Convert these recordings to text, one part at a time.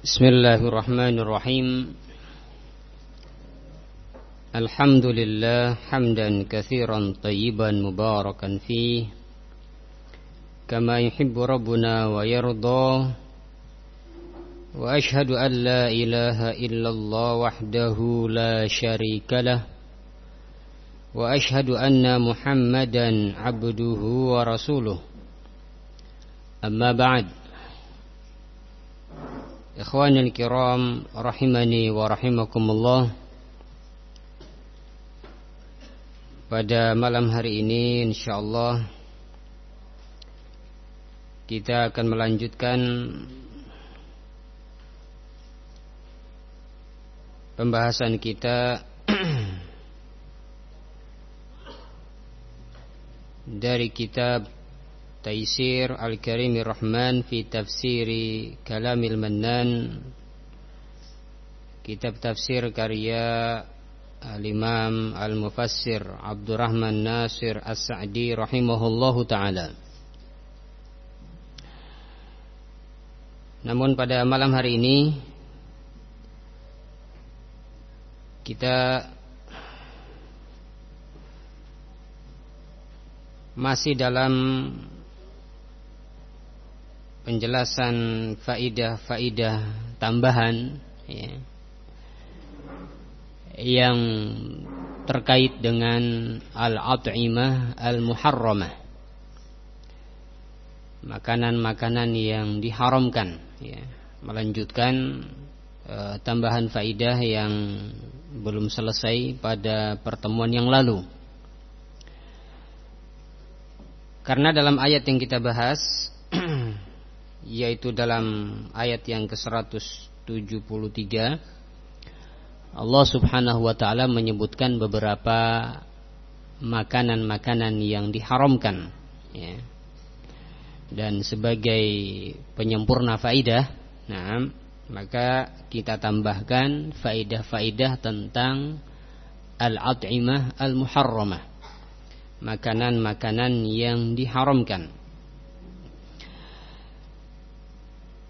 Bismillahirrahmanirrahim. Alhamdulillah hamdan katsiran tayyiban mubarakan fih kama yuhibbu rabbuna wa yarda. Wa ashhadu an la ilaha illallah wahdahu la syarika lah. Wa ashhadu anna Muhammadan abduhu wa rasuluh. Amma ba'd. Ikhwanil kiram rahimani wa rahimakumullah. Pada malam hari ini insyaallah kita akan melanjutkan pembahasan kita dari kitab Taisir Al-Karimir Rahman fi Tafsiri Kalamil Mannan, kitab tafsir karya Al-Imam Al-Mufassir Abdurrahman Nasir As-Sa'di rahimahullahu ta'ala. Namun pada malam hari ini kita masih dalam penjelasan faidah-faidah tambahan ya, yang terkait dengan al-at'imah al-muharramah, makanan-makanan yang diharamkan ya. Melanjutkan tambahan faidah yang belum selesai pada pertemuan yang lalu. Karena dalam ayat yang kita bahas yaitu dalam ayat yang ke-173, Allah Subhanahu wa ta'ala menyebutkan beberapa makanan-makanan yang diharamkan ya. Dan sebagai penyempurna faidah, nah, maka kita tambahkan faidah-faidah tentang al-at'imah al-muharramah, makanan-makanan yang diharamkan.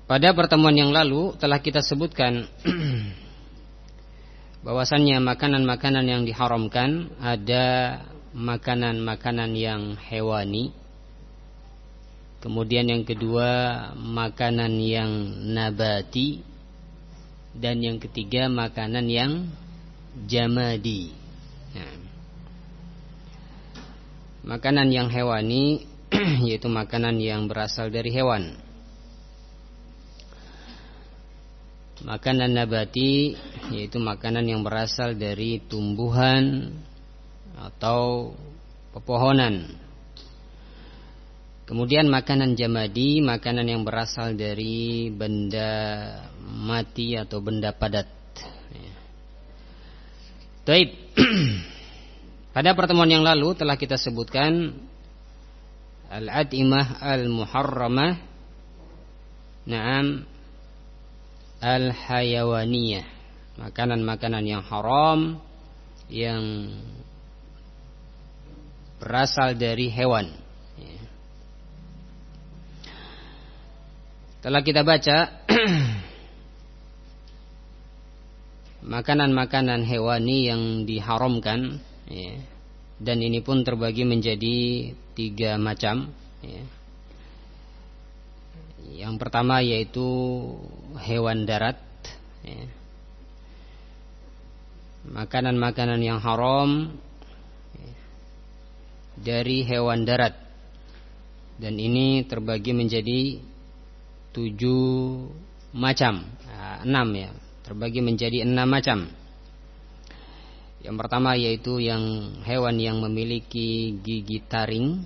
Pada pertemuan yang lalu telah kita sebutkan bahwasannya makanan-makanan yang diharamkan ada makanan-makanan yang hewani, kemudian yang kedua makanan yang nabati, dan yang ketiga makanan yang jamadi. Nah, makanan yang hewani yaitu makanan yang berasal dari hewan. Makanan nabati yaitu makanan yang berasal dari tumbuhan atau pepohonan. Kemudian makanan jamadi, makanan yang berasal dari benda mati atau benda padat. Baik. Pada pertemuan yang lalu telah kita sebutkan al-at'imah al-muharramah, na'am, al-hayawaniyah, makanan-makanan yang haram yang berasal dari hewan. Telah kita baca makanan-makanan hewani yang diharamkan ya. Dan ini pun terbagi menjadi 3 macam ya. Yang pertama yaitu hewan darat ya. Makanan-makanan yang haram ya, dari hewan darat. Dan ini terbagi menjadi 7 macam, 6 ya, terbagi menjadi 6 macam. Yang pertama yaitu yang hewan yang memiliki gigi taring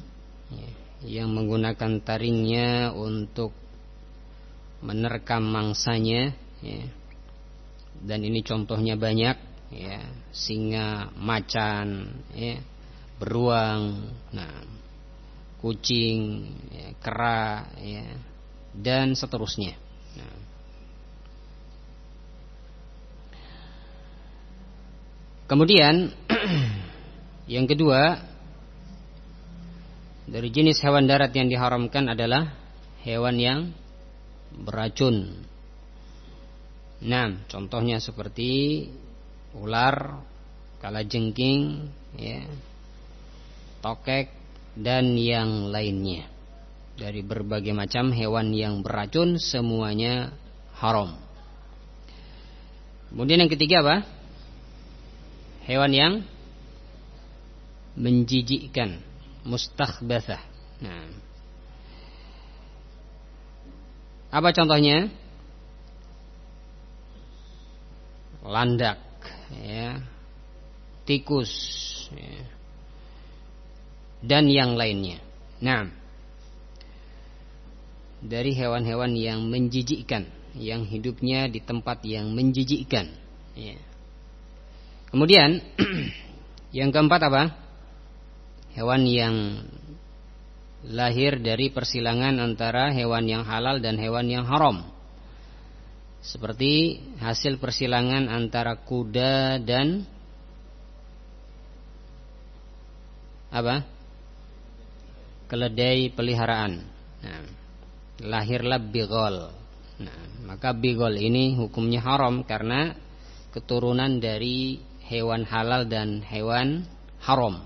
ya, yang menggunakan taringnya untuk menerkam mangsanya ya. Dan ini contohnya banyak ya, singa, macan ya, beruang, nah, kucing ya, kera ya, dan seterusnya. Nah, kemudian yang kedua dari jenis hewan darat yang diharamkan adalah hewan yang beracun Nah, contohnya seperti ular, kalajengking, ya, tokek dan yang lainnya. Dari berbagai macam hewan yang beracun semuanya haram. Kemudian yang ketiga apa? Hewan yang menjijikkan, mustakhbathah. Nah, apa contohnya? Landak, ya, tikus, ya, dan yang lainnya. Nah, dari hewan-hewan yang menjijikkan, yang hidupnya di tempat yang menjijikkan, ya. Kemudian yang keempat apa? Hewan yang lahir dari persilangan antara hewan yang halal dan hewan yang haram. Seperti hasil persilangan antara kuda dan apa? Keledai peliharaan. Nah, lahirlah bigol. Nah, maka bigol ini hukumnya haram karena keturunan dari hewan halal dan hewan haram.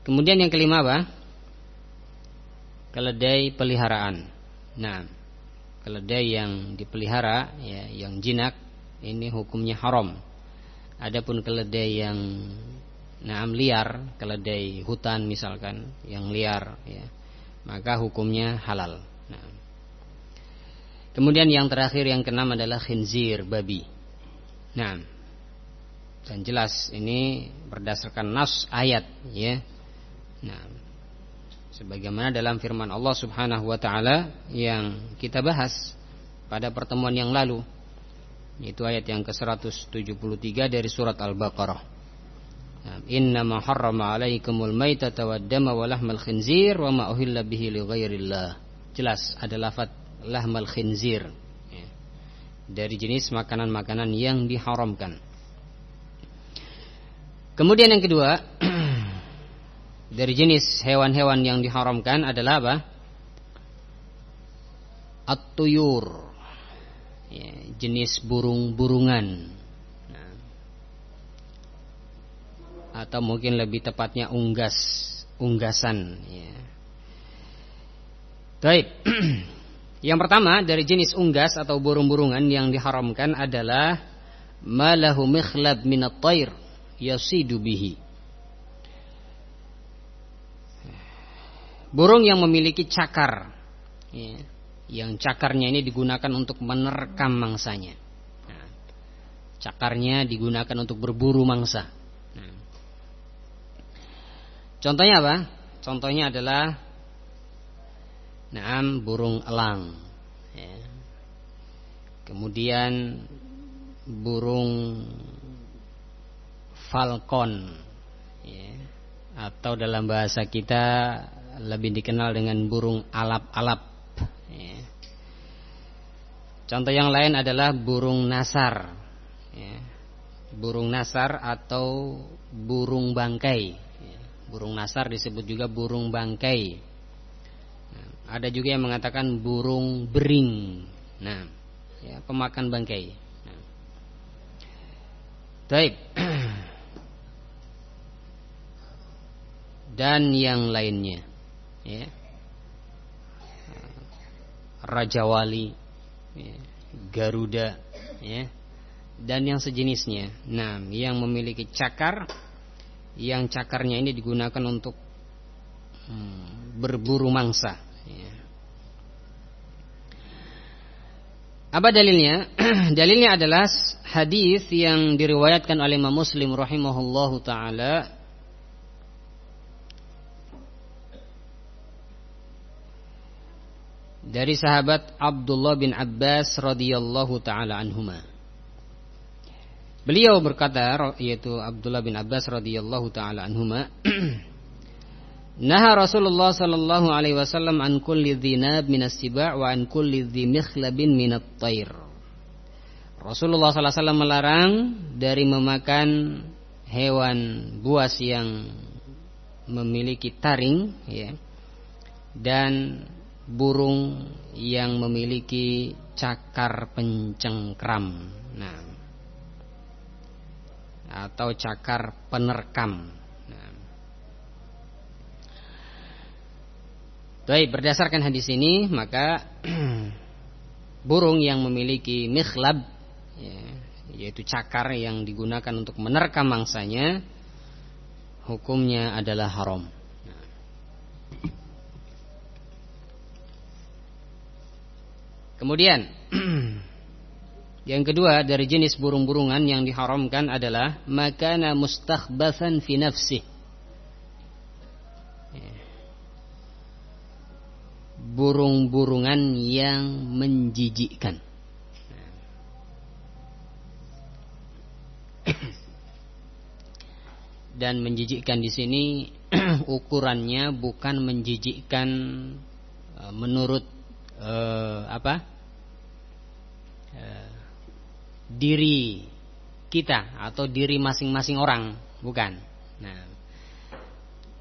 Kemudian yang kelima apa? Keledai peliharaan. Nah, keledai yang dipelihara, ya, yang jinak, ini hukumnya haram. Adapun keledai yang liar, keledai hutan misalkan, yang liar, ya, maka hukumnya halal. Nah, kemudian yang terakhir, yang keenam adalah khinzir, babi. Nah, dan jelas ini berdasarkan nas ayat, ya. Nah, sebagaimana dalam firman Allah Subhanahu wa taala yang kita bahas pada pertemuan yang lalu, yaitu ayat yang ke-173 dari surat Al-Baqarah. Innama harrama 'alaikumul maitata wad-dama wa lahmal khinzir wa ma uhilla bihi li ghairillah. Jelas ada lafaz lahmal khinzir, ya, dari jenis makanan-makanan yang diharamkan. Kemudian yang kedua, dari jenis hewan-hewan yang diharamkan adalah apa? At-tuyur, ya, jenis burung-burungan. Nah, atau mungkin lebih tepatnya unggasan, ya. Baik. Yang pertama dari jenis unggas atau burung-burungan yang diharamkan adalah malahu mikhlab minat tayr yasidu bihi. Burung yang memiliki cakar, ya, yang cakarnya ini digunakan untuk menerkam mangsanya. Nah, cakarnya digunakan untuk berburu mangsa. Nah, contohnya apa? Contohnya adalah burung elang, ya. Kemudian burung falcon, ya, atau dalam bahasa kita lebih dikenal dengan burung alap-alap, ya. Contoh yang lain adalah burung nasar, ya. Burung nasar atau burung bangkai, ya. Burung nasar disebut juga burung bangkai. Nah, ada juga yang mengatakan burung bering, nah, ya, pemakan bangkai. Nah, baik. Dan yang lainnya, ya, Raja Wali, ya, Garuda, ya, dan yang sejenisnya. Nah, yang memiliki cakar, yang cakarnya ini digunakan untuk berburu mangsa, ya. Apa dalilnya? Dalilnya adalah hadis yang diriwayatkan oleh Imam Muslim rahimahullahu taala dari sahabat Abdullah bin Abbas radhiyallahu taala anhuma. Beliau berkata, yaitu Abdullah bin Abbas radhiyallahu taala anhuma, naha Rasulullah sallallahu alaihi wasallam an kulli dhinab minas siba' wa an kulli dhi mikhlabin minat tayr. Rasulullah sallallahu alaihi wasallam melarang dari memakan hewan buas yang memiliki taring, ya, dan burung yang memiliki cakar pencengkram, nah, atau cakar penerkam. Nah. Baik, berdasarkan hadis ini maka burung yang memiliki mikhlab, ya, yaitu cakar yang digunakan untuk menerkam mangsanya, hukumnya adalah haram. Kemudian yang kedua dari jenis burung-burungan yang diharamkan adalah makana mustakhbathan fi nafsih, burung-burungan yang menjijikkan. Dan menjijikkan di sini ukurannya bukan menjijikkan menurut diri kita atau diri masing-masing orang, bukan. Nah,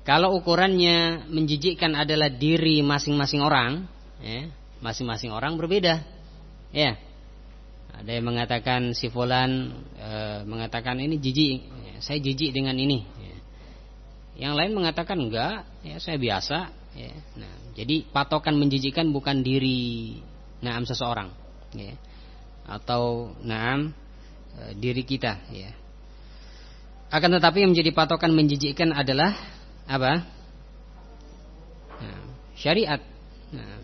kalau ukurannya menjijikkan adalah diri masing-masing orang, ya, masing-masing orang berbeda, ya. Ada yang mengatakan si fulan mengatakan ini jijik, ya, saya jijik dengan ini. Ya. Yang lain mengatakan enggak, ya saya biasa. Ya. Nah, jadi patokan menjijikkan bukan diri naam seseorang, ya, atau naam diri kita, ya. Akan tetapi yang menjadi patokan menjijikkan adalah apa? Nah, syariat. Nah,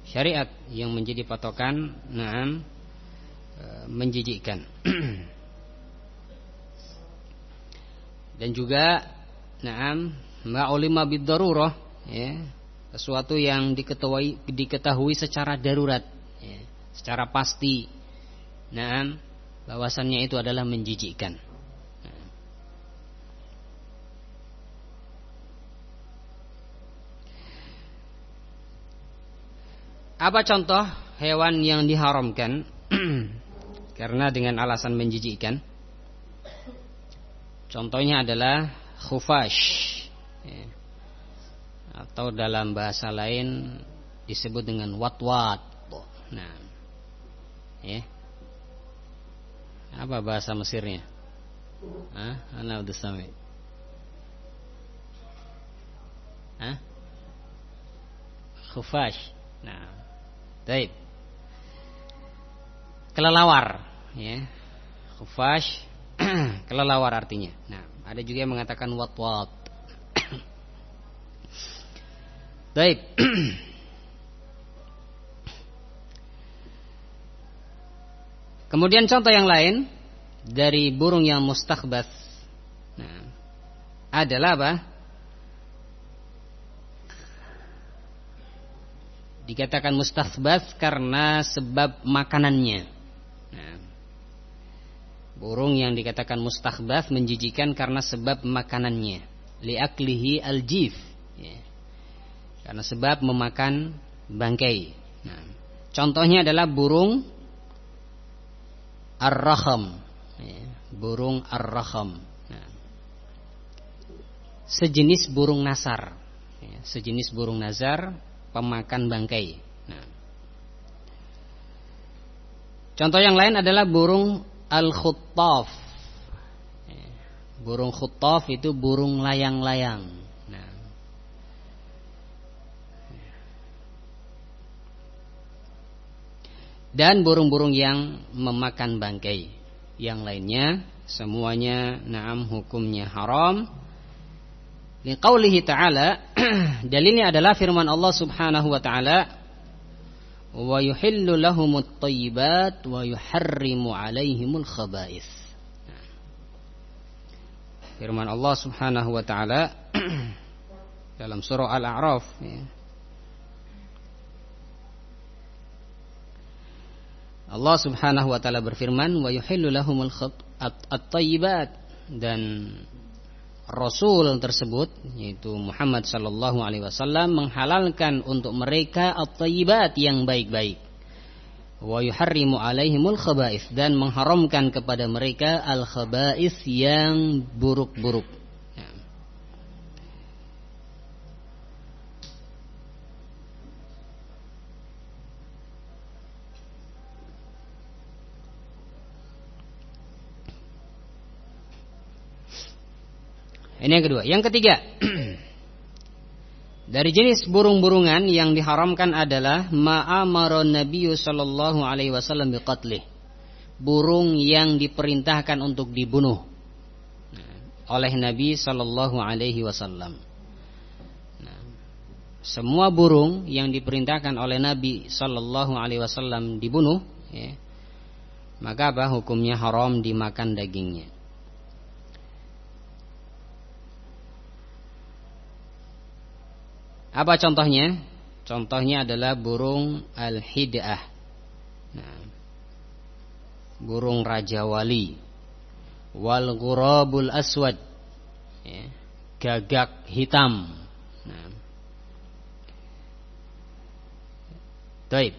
syariat yang menjadi patokan naam menjijikkan. Dan juga naam ma'ulima bid-darurah, ya, sesuatu yang diketahui secara darurat, ya, secara pasti, nah, bahwasannya itu adalah menjijikkan. Nah. Apa contoh hewan yang diharamkan karena dengan alasan menjijikkan? Contohnya adalah khufash, ya, atau dalam bahasa lain disebut dengan watwat. Nah, ya, apa bahasa Mesirnya? Ana udah sampai. Khufash. Nah, baik. Kelelawar, ya. Khufash, kelelawar artinya. Nah, ada juga yang mengatakan watwat. Baik. Kemudian contoh yang lain dari burung yang mustakhbath, nah, adalah apa? Dikatakan mustakhbath karena sebab makanannya. Nah, burung yang dikatakan mustakhbath menjijikkan karena sebab makanannya, liaklihi aljif, ya, karena sebab memakan bangkai. Nah, contohnya adalah burung ar-rakham, ya, burung ar-rakham. Nah, sejenis burung nasar, ya, sejenis burung nazar pemakan bangkai. Nah, contoh yang lain adalah burung al-khuttaf. Ya, burung khuttaf itu burung layang-layang. Nah, dan burung-burung yang memakan bangkai. Yang lainnya semuanya naam hukumnya haram. Liqaulihi ta'ala, dalilnya adalah firman Allah Subhanahu wa ta'ala, wa yuhillu lahumut thayyibat wa yuharrimu 'alaihimul khaba'ith. Firman Allah Subhanahu wa ta'ala dalam surah Al-A'raf, ya. Allah Subhanahu wa ta'ala berfirman, wa yuhillu lahumul at-thayyibat, dan Rasul tersebut yaitu Muhammad sallallahu alaihi wasallam menghalalkan untuk mereka at-thayyibat yang baik-baik. Wa yuharrimu alaihimul khaba'ith, dan mengharamkan kepada mereka al-khaba'ith yang buruk-buruk. Ini yang kedua. Yang ketiga, dari jenis burung-burungan yang diharamkan adalah ma'amara Nabi sallallahu alaihi wasallam biqatlih. Burung yang diperintahkan untuk dibunuh oleh Nabi sallallahu alaihi wasallam. Semua burung yang diperintahkan oleh Nabi sallallahu alaihi wasallam dibunuh, ya, maka apa? Hukumnya haram dimakan dagingnya. Apa contohnya? Contohnya adalah burung al-hid'ah. Nah, burung raja wali, wal ghurabul aswad, ya, gagak hitam. Nah, baik.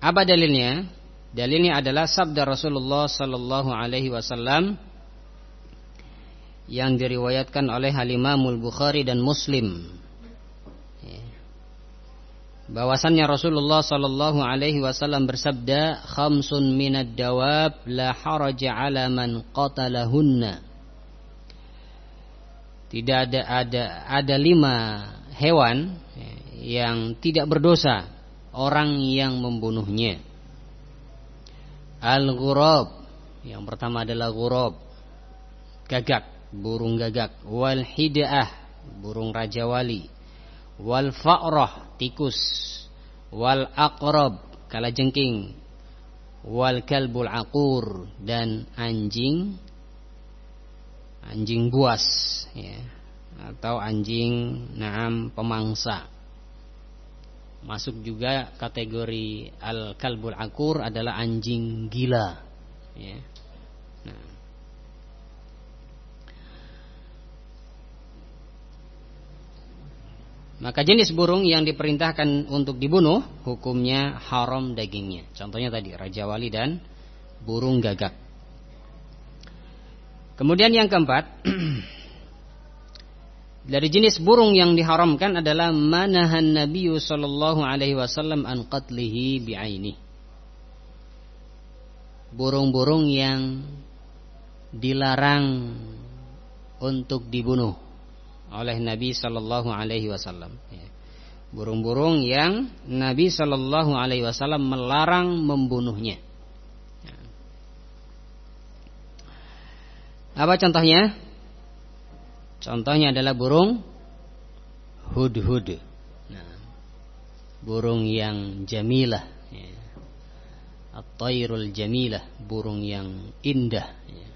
Apa dalilnya? Dalilnya adalah sabda Rasulullah sallallahu alaihi wasallam yang diriwayatkan oleh Al-Imamul Bukhari dan Muslim. Bahwasannya Rasulullah sallallahu alaihi wasallam bersabda, "Khamsun minad dawab la haraja 'ala man qatalahunna." Tidak ada 5 hewan yang tidak berdosa orang yang membunuhnya. Al-ghurab, yang pertama adalah ghurab, gagak, burung gagak. Wal hid'ah, burung raja wali. Wal fa'rah, tikus. Wal aqrab, kalajengking. Wal kalbul aqur, dan anjing buas, ya, atau anjing pemangsa. Masuk juga kategori al kalbul aqur adalah anjing gila, ya. Nah, maka jenis burung yang diperintahkan untuk dibunuh hukumnya haram dagingnya. Contohnya tadi raja wali dan burung gagak. Kemudian yang keempat, dari jenis burung yang diharamkan adalah manahan Nabi sallallahu alaihi wasallam an qatlihi bi'aini. Burung-burung yang dilarang untuk dibunuh oleh Nabi sallallahu alaihi wasallam. Burung-burung yang Nabi sallallahu alaihi wasallam melarang membunuhnya. Apa contohnya? Contohnya adalah burung hudhud. Nah, burung yang jamilah, ya. At-tayrul jamilah, burung yang indah, ya.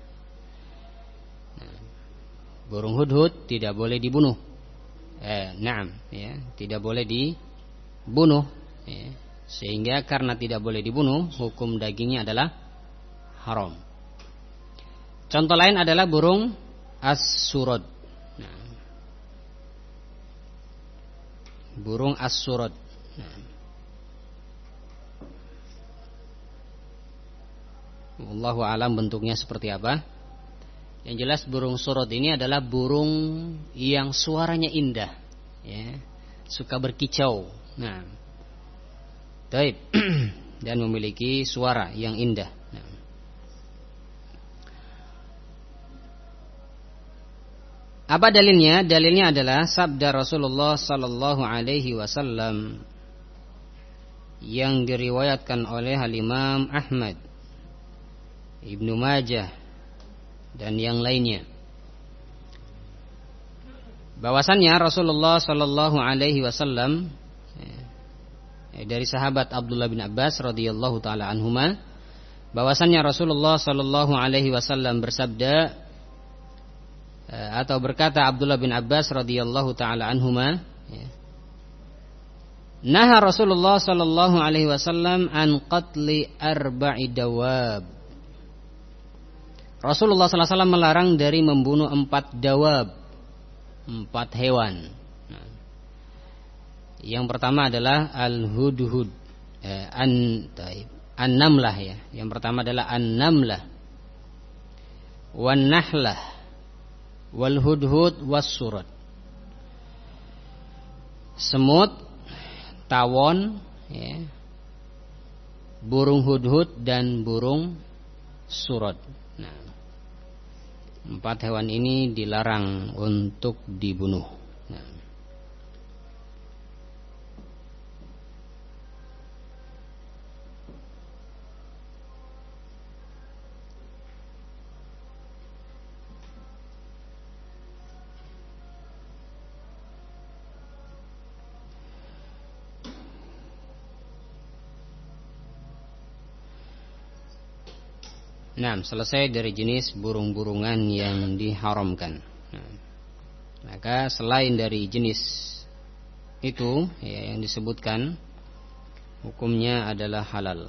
Nah, burung hudhud tidak boleh dibunuh. Ya, tidak boleh dibunuh, ya. Sehingga karena tidak boleh dibunuh, hukum dagingnya adalah haram. Contoh lain adalah burung as-surad. Nah, burung as-surad. Nah, wallahu alam bentuknya seperti apa. Yang jelas burung surad ini adalah burung yang suaranya indah, ya, suka berkicau. Nah, baik. Dan memiliki suara yang indah. Nah, apa dalilnya? Dalilnya adalah sabda Rasulullah sallallahu alaihi wasallam yang diriwayatkan oleh Al-Imam Ahmad, Ibnu Majah dan yang lainnya. Bahwasannya Rasulullah sallallahu alaihi wasallam dari sahabat Abdullah bin Abbas radhiyallahu taala anhuma, bahwasannya Rasulullah sallallahu alaihi wasallam bersabda, atau berkata Abdullah bin Abbas radhiyallahu taala anhuma, naha Rasulullah sallallahu alaihi wasallam an qatli arba'i dawab. Rasulullah sallallahu alaihi wasallam melarang dari membunuh 4 dawab, 4 hewan. Yang pertama adalah al-hudhud, an-namlah, ya. Yang pertama adalah an-namlah, wan-nahlah, wal-hudhud was-surad. Semut, tawon, ya, burung hudhud dan burung surad. Nah, Empat hewan ini dilarang untuk dibunuh. Nah, selesai dari jenis burung-burungan yang diharamkan. Nah, maka selain dari jenis itu ya, yang disebutkan, hukumnya adalah halal.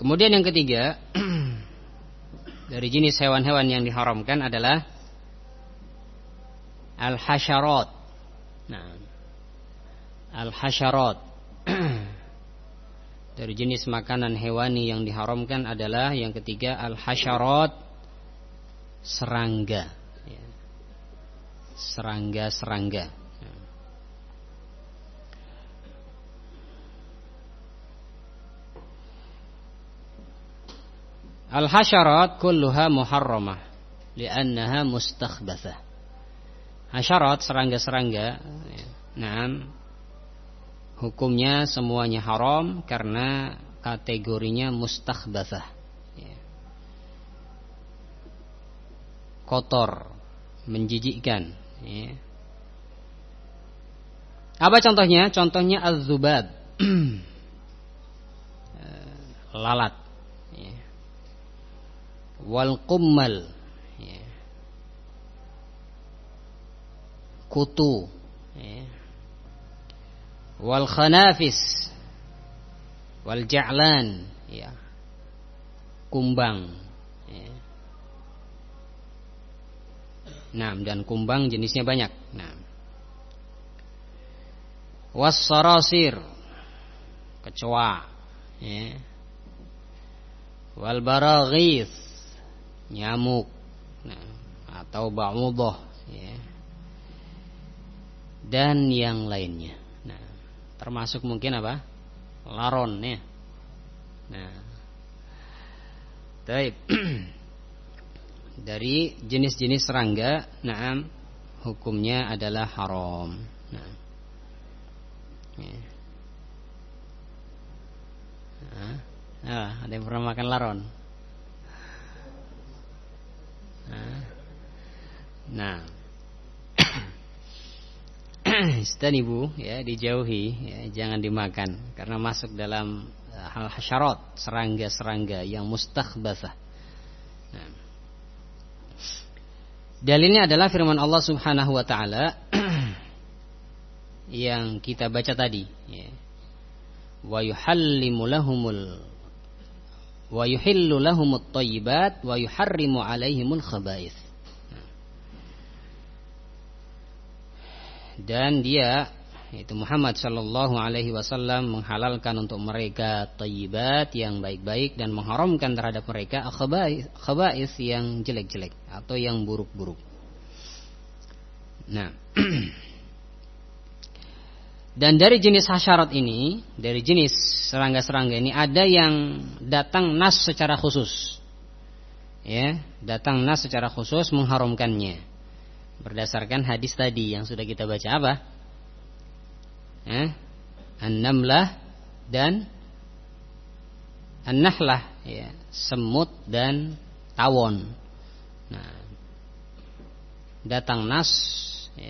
Kemudian yang ketiga dari jenis hewan-hewan yang diharamkan adalah al-hasyarat. Nah, al-hasyarat dari jenis makanan hewani yang diharamkan adalah yang ketiga al-hasyarat, serangga. Serangga-serangga. Al-hasyarat kulluha muharramah li'annaha mustakhbathah. Hasyarat, serangga-serangga, hukumnya semuanya haram karena kategorinya mustakhbathah, kotor, menjijikkan. Apa contohnya? Contohnya az-zubab, lalat, wal qummal, kutu, wal khanafis, wal ja'lan, kumbang. Nah, dan kumbang jenisnya banyak. Nah, was sarasir, kecoa, wal baraghis, nyamuk, atau ba'udah, dan yang lainnya. Termasuk mungkin apa? Laron, ya. Nah, baik. Dari jenis-jenis serangga, hukumnya adalah haram. Ada yang pernah makan laron? Nah, istanibu, dijauhi, jangan dimakan karena masuk dalam hal hasyarat, serangga-serangga yang mustakhbathah. Nah, dalilnya adalah firman Allah Subhanahu wa taala yang kita baca tadi, wa yuhillu lahumut thayyibat wa yuharrimu alaihimul khaba'ith. Dan dia, itu Muhammad sallallahu alaihi wasallam, menghalalkan untuk mereka thayyibat yang baik-baik dan mengharamkan terhadap mereka khaba'ith yang jelek-jelek atau yang buruk-buruk. Nah, dan dari jenis hasyarat ini, dari jenis serangga-serangga ini, ada yang datang nas secara khusus, datang nas secara khusus mengharamkannya berdasarkan hadis tadi yang sudah kita baca. Apa? An-namlah dan an-nahlah, semut dan tawon. Nah, datang nas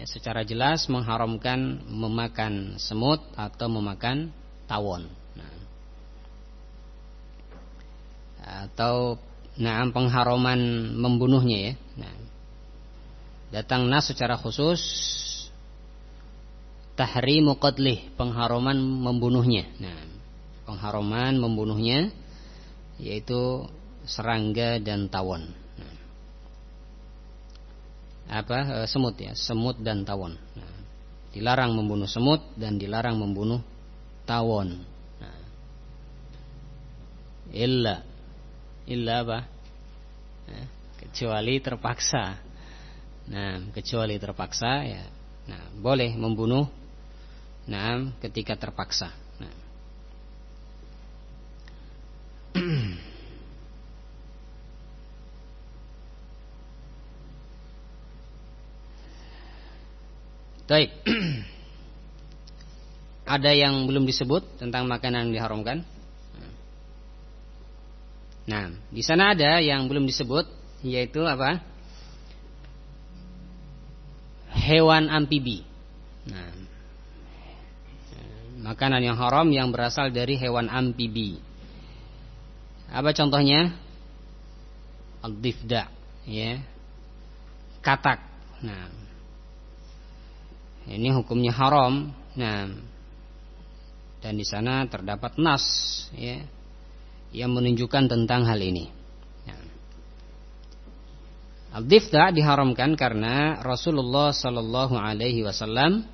secara jelas mengharamkan memakan semut atau memakan tawon. Atau pengharaman membunuhnya, datang nas secara khusus tahrimu qatlih, pengharaman membunuhnya. Pengharaman membunuhnya yaitu serangga dan tawon. Semut, semut dan tawon. Dilarang membunuh semut dan dilarang membunuh tawon. Illa apa? Kecuali terpaksa. Kecuali terpaksa, boleh membunuh ketika terpaksa. Baik. Ada yang belum disebut tentang makanan yang diharamkan? Nah, di sana ada yang belum disebut, yaitu apa? Hewan amfibi. Nah, makanan yang haram yang berasal dari hewan amfibi. Apa contohnya? Al-difda, ya. Katak. Nah, ini hukumnya haram. Nah, dan di sana terdapat nas, ya, yang menunjukkan tentang hal ini. Nah, al-difda diharamkan karena Rasulullah Sallallahu Alaihi Wasallam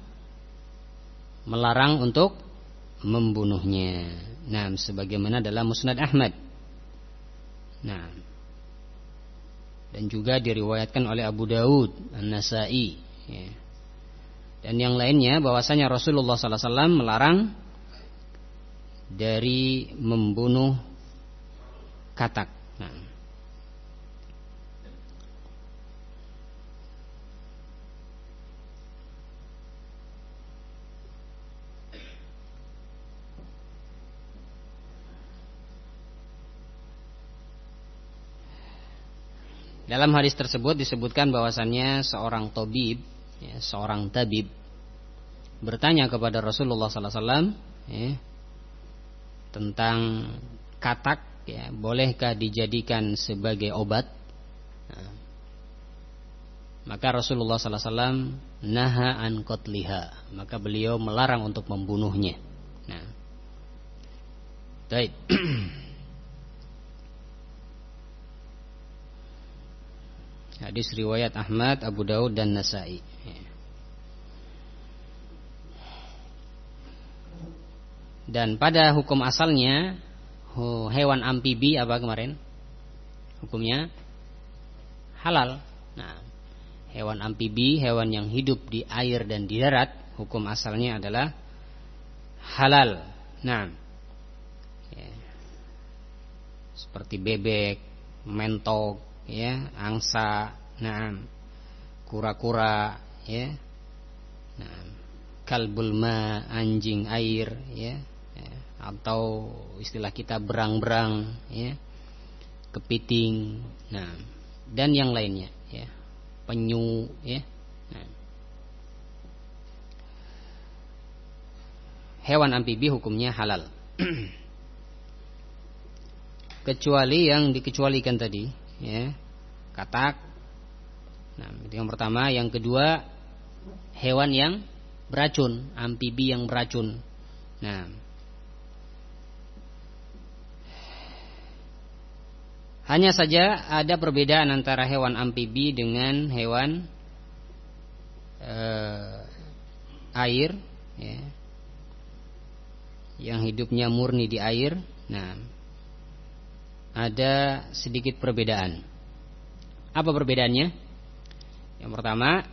melarang untuk membunuhnya. Nah, sebagaimana dalam Musnad Ahmad. Nah, dan juga diriwayatkan oleh Abu Dawud, An-Nasa'i, ya. Dan yang lainnya bahwasanya Rasulullah Sallallahu Alaihi Wasallam melarang dari membunuh katak. Nah, dalam hadis tersebut disebutkan bahwasannya seorang tabib, ya, seorang tabib bertanya kepada Rasulullah Sallallahu Alaihi Wasallam, ya, tentang katak, ya, bolehkah dijadikan sebagai obat? Nah, maka Rasulullah Sallallahu Alaihi Wasallam naha an qatliha, maka beliau melarang untuk membunuhnya. Nah, baik. Hadis riwayat Ahmad, Abu Daud dan Nasa'i. Dan pada hukum asalnya hewan amfibi apa kemarin? Hukumnya halal. Nah, hewan amfibi, hewan yang hidup di air dan di darat, hukum asalnya adalah halal. Nah, ya, seperti bebek, mentok, ya, angsa, nah, kura-kura, ya, nah, kalbul ma, anjing air, ya, atau istilah kita berang-berang, ya, kepiting, nah, dan yang lainnya, ya, penyu, ya. Nah, hewan amfibi hukumnya halal, kecuali yang dikecualikan tadi, ya, katak. Nah, itu yang pertama. Yang kedua, hewan yang beracun, amfibi yang beracun. Nah, hanya saja ada perbedaan antara hewan amfibi dengan hewan air, ya, yang hidupnya murni di air. Nah, ada sedikit perbedaan. Apa perbedaannya? Yang pertama,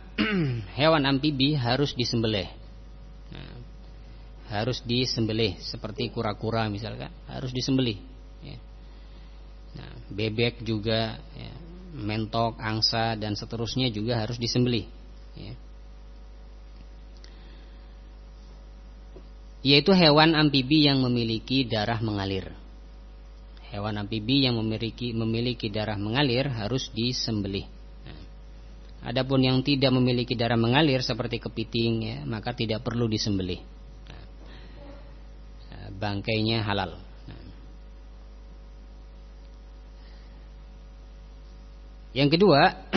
hewan amfibi harus disembelih. Nah, harus disembelih seperti kura-kura misalkan, harus disembelih, ya. Nah, bebek juga, ya, mentok, angsa dan seterusnya juga harus disembelih, ya. Yaitu hewan amfibi yang memiliki darah mengalir. Hewan amfibi yang memiliki darah mengalir harus disembelih. Nah, adapun yang tidak memiliki darah mengalir seperti kepiting, ya, maka tidak perlu disembelih. Nah, bangkainya halal. Nah, yang kedua,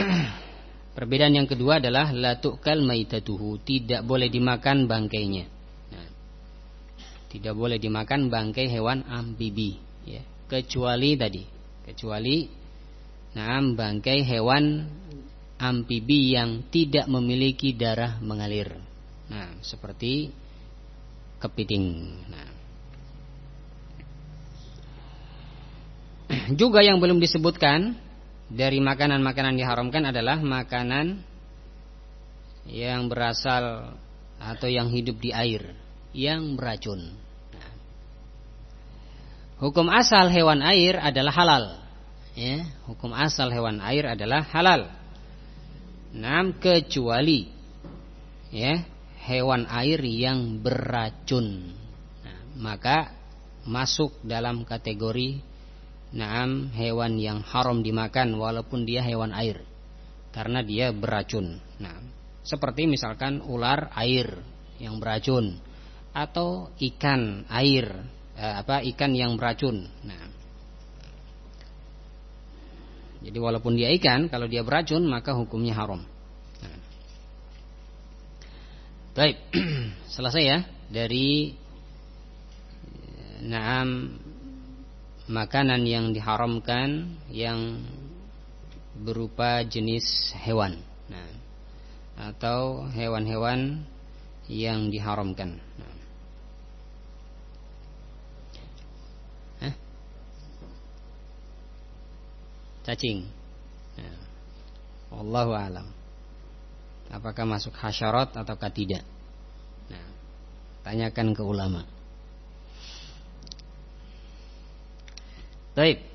perbedaan yang kedua adalah la tu'kal maitatuhu, tidak boleh dimakan bangkainya. Nah, tidak boleh dimakan bangkai hewan amfibi, ya. Kecuali bangkai hewan amfibi yang tidak memiliki darah mengalir. Nah, seperti kepiting. Nah, juga yang belum disebutkan dari makanan-makanan diharamkan adalah makanan yang berasal atau yang hidup di air yang beracun. Hukum asal hewan air adalah halal, ya. Hukum asal hewan air adalah halal. Kecuali, ya, hewan air yang beracun. Nah, maka masuk dalam kategori hewan yang haram dimakan walaupun dia hewan air, karena dia beracun. Nah, seperti misalkan ular air yang beracun atau ikan air, ikan yang beracun. Nah, jadi walaupun dia ikan, kalau dia beracun maka hukumnya haram. Nah. Baik, selesai ya dari makanan yang diharamkan yang berupa jenis hewan, atau hewan-hewan yang diharamkan. Cacing. Wallahu a'lam. Apakah masuk hasyarat ataukah tidak? Nah, tanyakan ke ulama. Baik.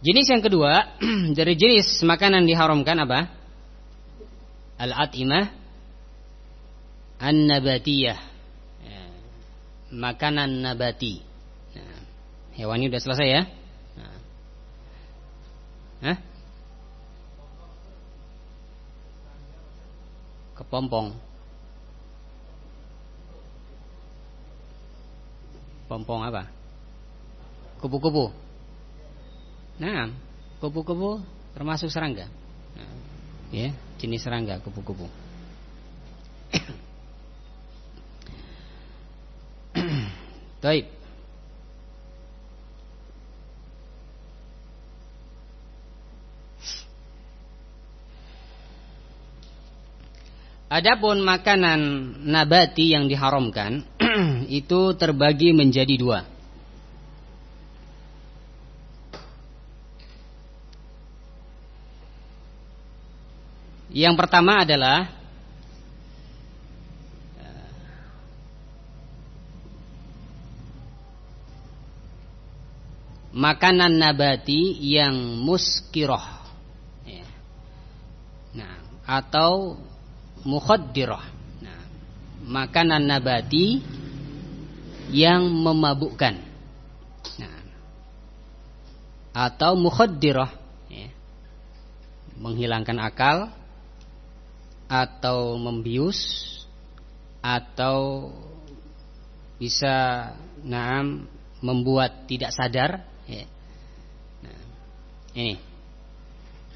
Jenis yang kedua dari jenis makanan diharamkan apa? Al-at'imah an-nabatiyah, makanan nabati. Hewan ini sudah selesai ya? Kepompong. Pompong apa? Kupu-kupu. Nah, kupu-kupu termasuk serangga. Ya, jenis serangga kupu-kupu. Baik. Adapun makanan nabati yang diharamkan itu terbagi menjadi dua. Yang pertama adalah makanan nabati yang muskiroh, atau mukhaddirah. Makanan nabati yang memabukkan, atau mukhaddirah, menghilangkan akal, atau membius, atau bisa membuat tidak sadar. Ini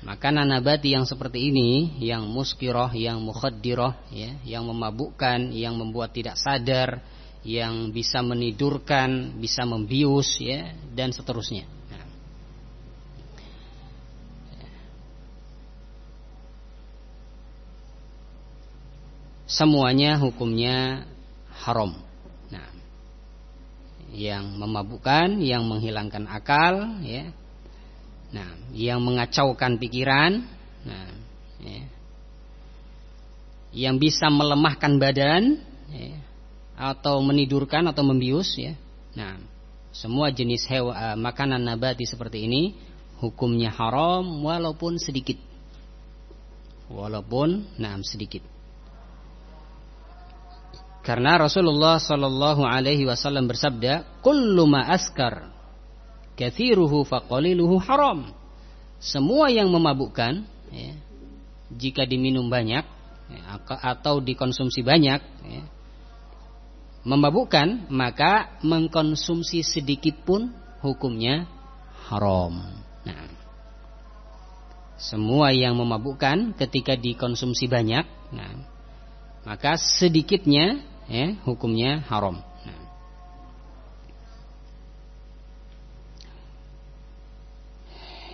makanan nabati yang seperti ini, yang muskirah, yang mukhaddirah, yang memabukkan, yang membuat tidak sadar, yang bisa menidurkan, bisa membius, dan seterusnya. Semuanya hukumnya haram. Yang memabukkan, yang menghilangkan akal, yang mengacaukan pikiran, yang bisa melemahkan badan, atau menidurkan atau membius, semua jenis makanan nabati seperti ini hukumnya haram walaupun sedikit. Sedikit. Karena Rasulullah sallallahu alaihi wasallam bersabda, "Kullu ma askar kathiruhu faqaliluhu haram." Semua yang memabukkan, jika diminum banyak, atau dikonsumsi banyak, memabukkan, maka mengkonsumsi sedikit pun hukumnya haram. Semua yang memabukkan ketika dikonsumsi banyak, maka sedikitnya hukumnya haram.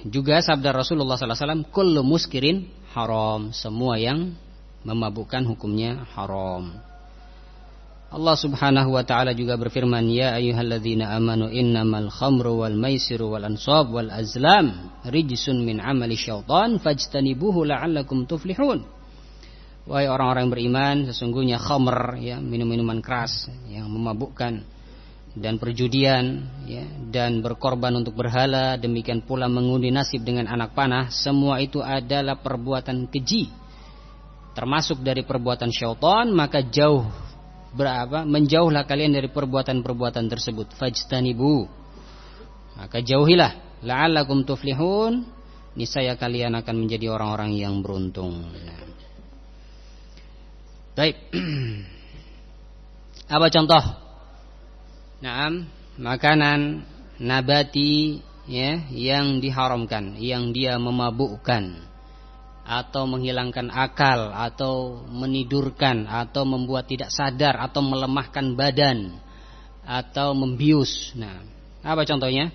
Juga sabda Rasulullah sallallahu alaihi wasallam, kullu muskirin haram. Semua yang memabukkan hukumnya haram. Allah Subhanahu wa taala juga berfirman, ya ayyuhalladzina amanu innamal khamru wal maisiru wal ansab wal azlam rijsun min amali syaitan fajtanibuhu la'allakum tuflihun. Wahai orang-orang beriman, sesungguhnya khamr, minum-minuman keras yang memabukkan, dan perjudian, ya, dan berkorban untuk berhala, demikian pula mengundi nasib dengan anak panah, semua itu adalah perbuatan keji, termasuk dari perbuatan syaitan. Maka menjauhlah kalian dari perbuatan-perbuatan tersebut. Fajtanibu, maka jauhilah, la'allakum tuflihun, niscaya kalian akan menjadi orang-orang yang beruntung. Baik. Apa contoh? Naam, makanan nabati, ya, yang diharamkan, yang dia memabukkan atau menghilangkan akal atau menidurkan atau membuat tidak sadar atau melemahkan badan atau membius. Nah, apa contohnya?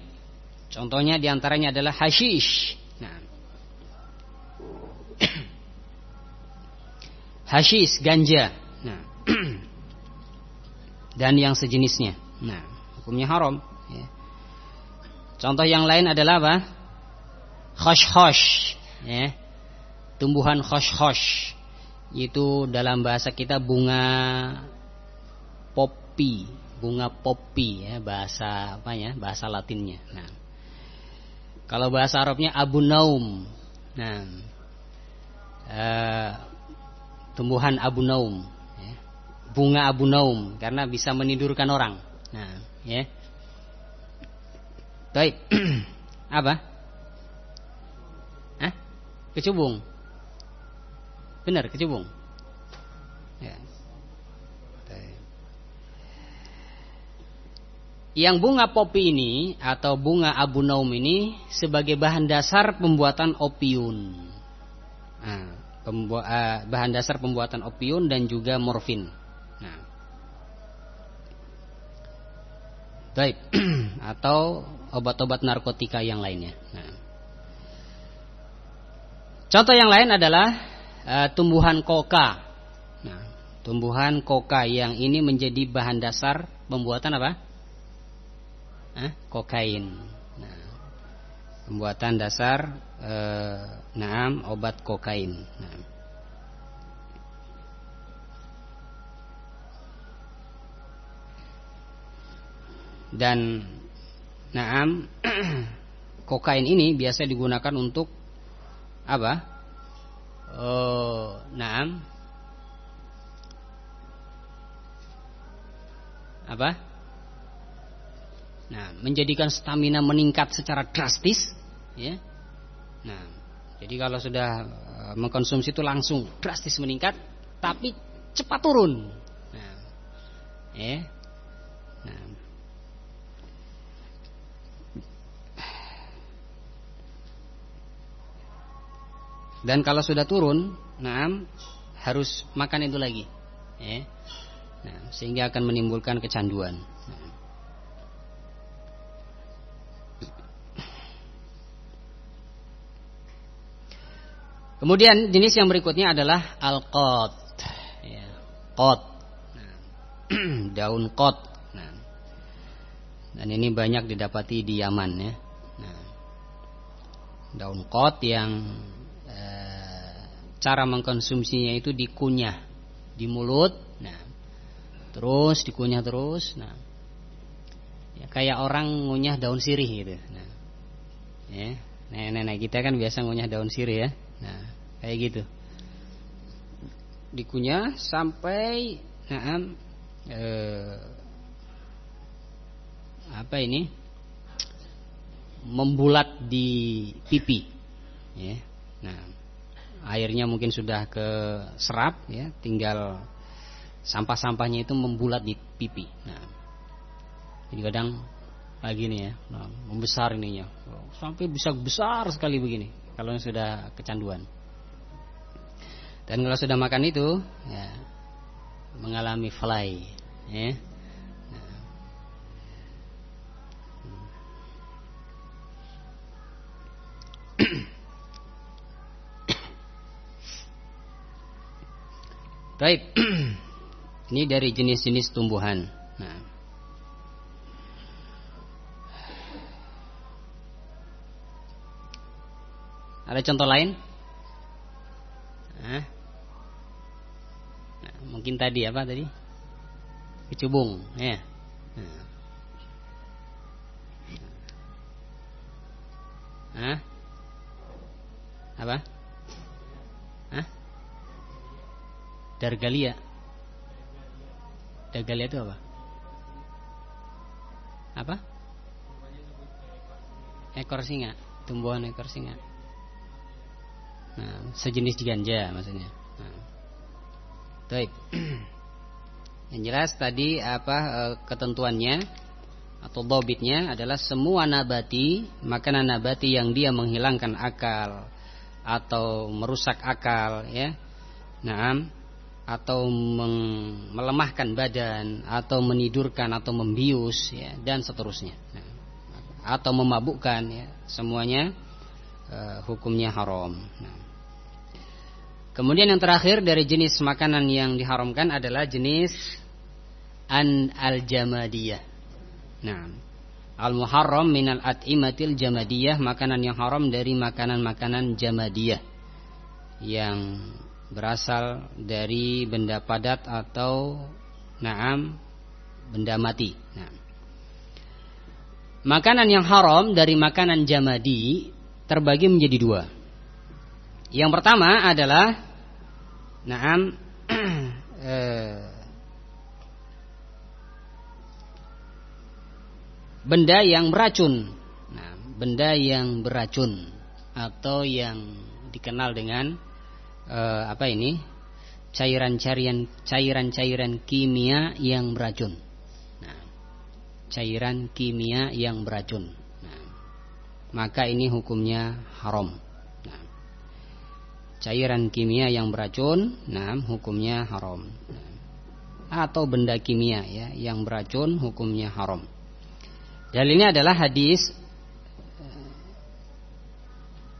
Contohnya diantaranya adalah hashish. Nah, hashish, ganja. Nah, dan yang sejenisnya. Nah, hukumnya haram, ya. Contoh yang lain adalah apa? Khosh-khosh, ya. Tumbuhan khosh-khosh itu dalam bahasa kita bunga poppy, ya, bahasa apa ya? Bahasa Latinnya. Nah, kalau bahasa Arabnya Abu Naum. Nah, tumbuhan Abu Naum, ya. Bunga Abu Naum karena bisa menidurkan orang. Nah, ya. Baik. Apa? Hah? Kecubung. Benar, kecubung. Ya. Baik. Yang bunga popi ini atau bunga Abu Naum ini sebagai bahan dasar pembuatan opium. Nah, bahan dasar pembuatan opium dan juga morfin. Nah, baik. Atau obat-obat narkotika yang lainnya. Nah, contoh yang lain adalah tumbuhan koka. Nah, tumbuhan koka yang ini menjadi bahan dasar pembuatan apa? Kokain. Nah, pembuatan dasar obat kokain. Nah, dan kokain ini biasa digunakan untuk apa? Apa? Nah, menjadikan stamina meningkat secara drastis, ya. Nah, jadi kalau sudah mengkonsumsi itu langsung drastis meningkat, tapi cepat turun. Nah, ya. Nah, dan kalau sudah turun, harus makan itu lagi, ya. Nah, sehingga akan menimbulkan kecanduan. Nah. Kemudian jenis yang berikutnya adalah al-qot, ya. Qot, nah. Daun qot. Nah. Dan ini banyak didapati di Yaman, ya. Nah. Daun qot yang cara mengkonsumsinya itu dikunyah di mulut, nah, terus dikunyah terus, nah, ya, kayak orang ngunyah daun sirih gitu. Nah, ya, nenek-nenek kita kan biasa ngunyah daun sirih, ya. Nah, kayak gitu, dikunyah sampai membulat di pipi, ya. Nah, airnya mungkin sudah ke serap, ya, tinggal sampah-sampahnya itu membulat di pipi. Nah, jadi kadang lagi nih, ya, nah, membesar ininya, sampai bisa besar sekali begini kalau sudah kecanduan. Dan kalau sudah makan itu, ya, mengalami fly, ya. Nah. Baik. Ini dari jenis-jenis tumbuhan. Nah, ada contoh lain? Nah, mungkin tadi apa tadi? Kecubung, ya. Nah, Hah? Apa? Hah? Dargalia. Dargalia itu apa? Apa? Ekor singa, tumbuhan ekor singa. Nah, sejenis ganja maksudnya. Nah. Baik. Yang jelas tadi ketentuannya atau dhabitnya adalah semua nabati, makanan nabati yang dia menghilangkan akal atau merusak akal, ya. Naam, atau melemahkan badan atau menidurkan atau membius, ya, dan seterusnya. Nah, atau memabukkan, ya, semuanya hukumnya haram. Nah. Kemudian yang terakhir dari jenis makanan yang diharamkan adalah jenis al-jamadiyah. Nah, al-muharram minal at'imatil jamadiyah, makanan yang haram dari makanan-makanan jamadiyah yang berasal dari benda padat atau benda mati. Nah, makanan yang haram dari makanan jamadi terbagi menjadi dua. Yang pertama adalah benda yang beracun. Nah, benda yang beracun atau yang dikenal dengan cairan-cairan kimia yang beracun. Nah, cairan kimia yang beracun. Nah, maka ini hukumnya haram. Nah, cairan kimia yang beracun, hukumnya haram. Nah, atau benda kimia, ya, yang beracun, hukumnya haram. Dalilnya adalah hadis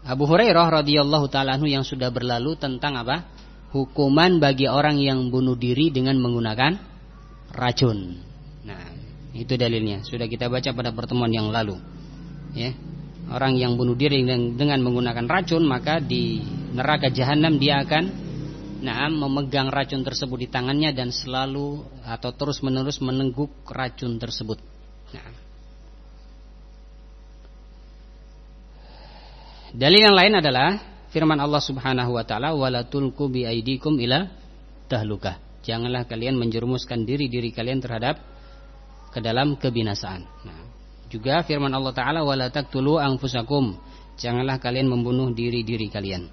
Abu Hurairah radhiyallahu ta'ala anhu yang sudah berlalu tentang apa? Hukuman bagi orang yang bunuh diri dengan menggunakan racun. Nah, itu dalilnya. Sudah kita baca pada pertemuan yang lalu. Ya. Orang yang bunuh diri dengan menggunakan racun, maka di neraka jahanam dia akan memegang racun tersebut di tangannya dan selalu atau terus-menerus menengguk racun tersebut. Nah. Dalil yang lain adalah firman Allah Subhanahu wa taala, wala tulqu bi aidikum ila tahlukah. Janganlah kalian menjerumuskan diri-diri kalian terhadap ke dalam kebinasaan. Nah, juga firman Allah taala, wala taqtulu anfusakum. Janganlah kalian membunuh diri-diri kalian.